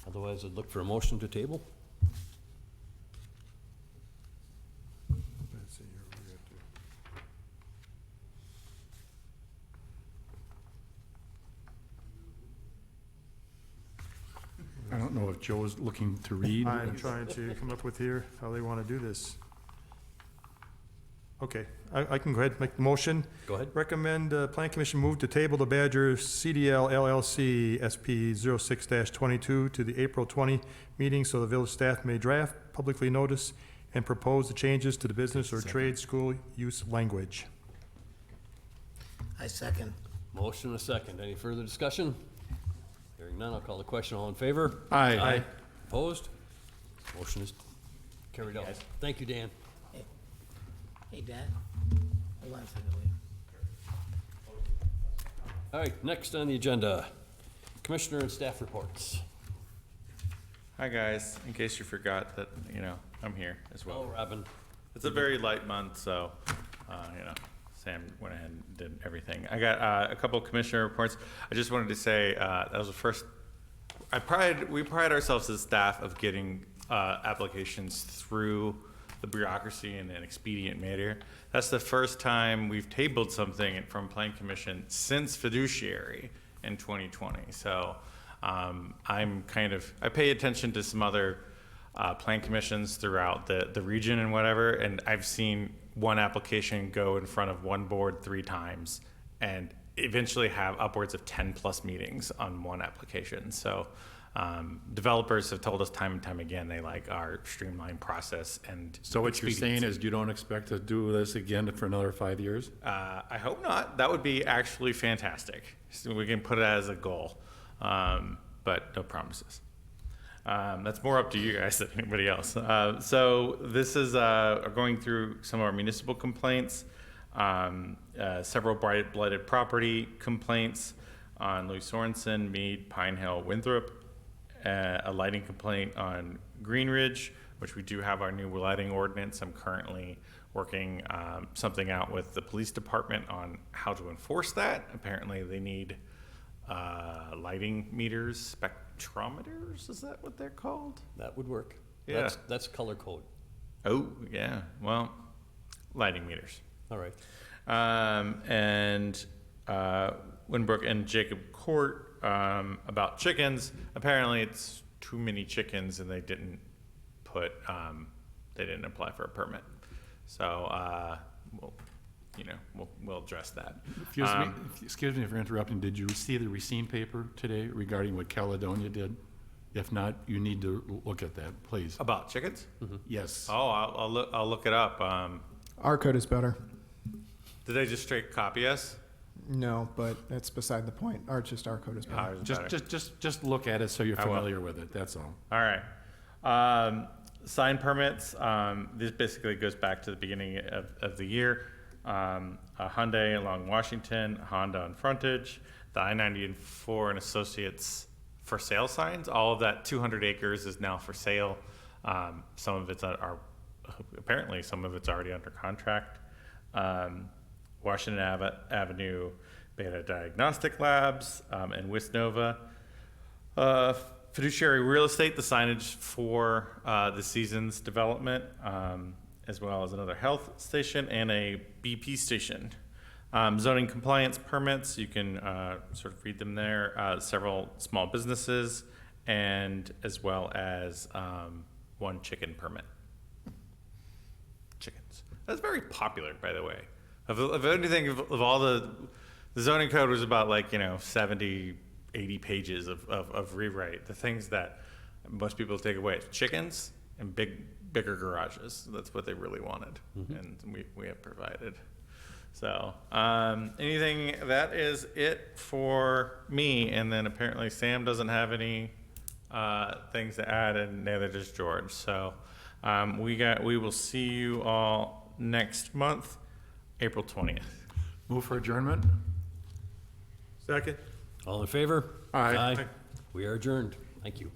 Otherwise, I'd look for a motion to table. I don't know if Joe's looking to read. I'm trying to come up with here how they wanna do this. Okay, I can go ahead and make the motion. Go ahead. Recommend, Plan Commission move to table the Badger CDL LLC SP 06-22 to the April 20 meeting so the village staff may draft, publicly notice, and propose the changes to the business or trade school use language. I second. Motion and a second. Any further discussion? Hearing none, I'll call the question. All in favor? Aye. Opposed? Motion is carried out. Thank you, Dan. Hey, Dad, hold on a second, wait. All right, next on the agenda, Commissioner and staff reports. Hi, guys. In case you forgot that, I'm here as Hello, well. Robin. It's a very light month, so, Sam went ahead and did everything. I got a couple commissioner reports. I just wanted to say that was the first. We pride ourselves as staff of getting applications through the bureaucracy in an expedient manner. That's the first time we've tabled something from Plan Commission since fiduciary in 2020. So I pay attention to some other plan commissions throughout the region and whatever, and I've seen one application go in front of one board 3 times and eventually have upwards of 10 plus meetings on one application. So developers have told us time and time again they like our streamlined process. And So what you're saying is you don't expect to do this again for another 5 years? I hope not. That would be actually fantastic. So we can put it as a goal, but no promises. That's more up to you guys than anybody else. So this is going through some of our municipal complaints, several blighted property complaints on Louis Sorensen, Mead, Pine Hill, Winthrop, a lighting complaint on Green Ridge, which we do have our new lighting ordinance. I'm currently working something out with the police department on how to enforce that. Apparently they need lighting meters, spectrometers, is that what they're called? That would work. Yeah. That's color code. Oh, yeah, well, lighting meters. All right. And Winbrook and Jacob Court about chickens. Apparently it's too many chickens and they didn't apply for a permit. So, we'll address that. Excuse me for interrupting. Did you see the Racine paper today regarding what Caledonia did? If not, you need to look at that, please. About chickens? Yes. Oh, I'll look it up. Our code is better. Did they just straight copy us? No, but that's beside the point. Our code is better. Ours is better. Just look at it so you're I will. familiar with it, that's all. All right. Sign permits, this basically goes back to the beginning of the year. Hyundai along Washington, Honda on frontage, the I-94 and Associates for sale signs. All of that 200 acres is now for sale. Some of it's apparently some of it's already under contract. Washington Avenue Beta Diagnostic Labs, and Wisnova. Fiduciary Real Estate, the signage for the Seasons development, as well as another health station and a BP station. Zoning compliance permits, you can sort of read them there. Several small businesses, and as well as one chicken permit. Chickens. That's very popular, by the way. Of anything, of all the zoning code was about 70, 80 pages of rewrite. The things that most people take away, chickens and bigger garages. That's what they really wanted, and we have provided. So anything, that is it for me. And then apparently Sam doesn't have any things to add, and neither does George. So we will see you all next month, April 20th. Move for adjournment? Second? All in favor? Aye. We are adjourned. Thank you.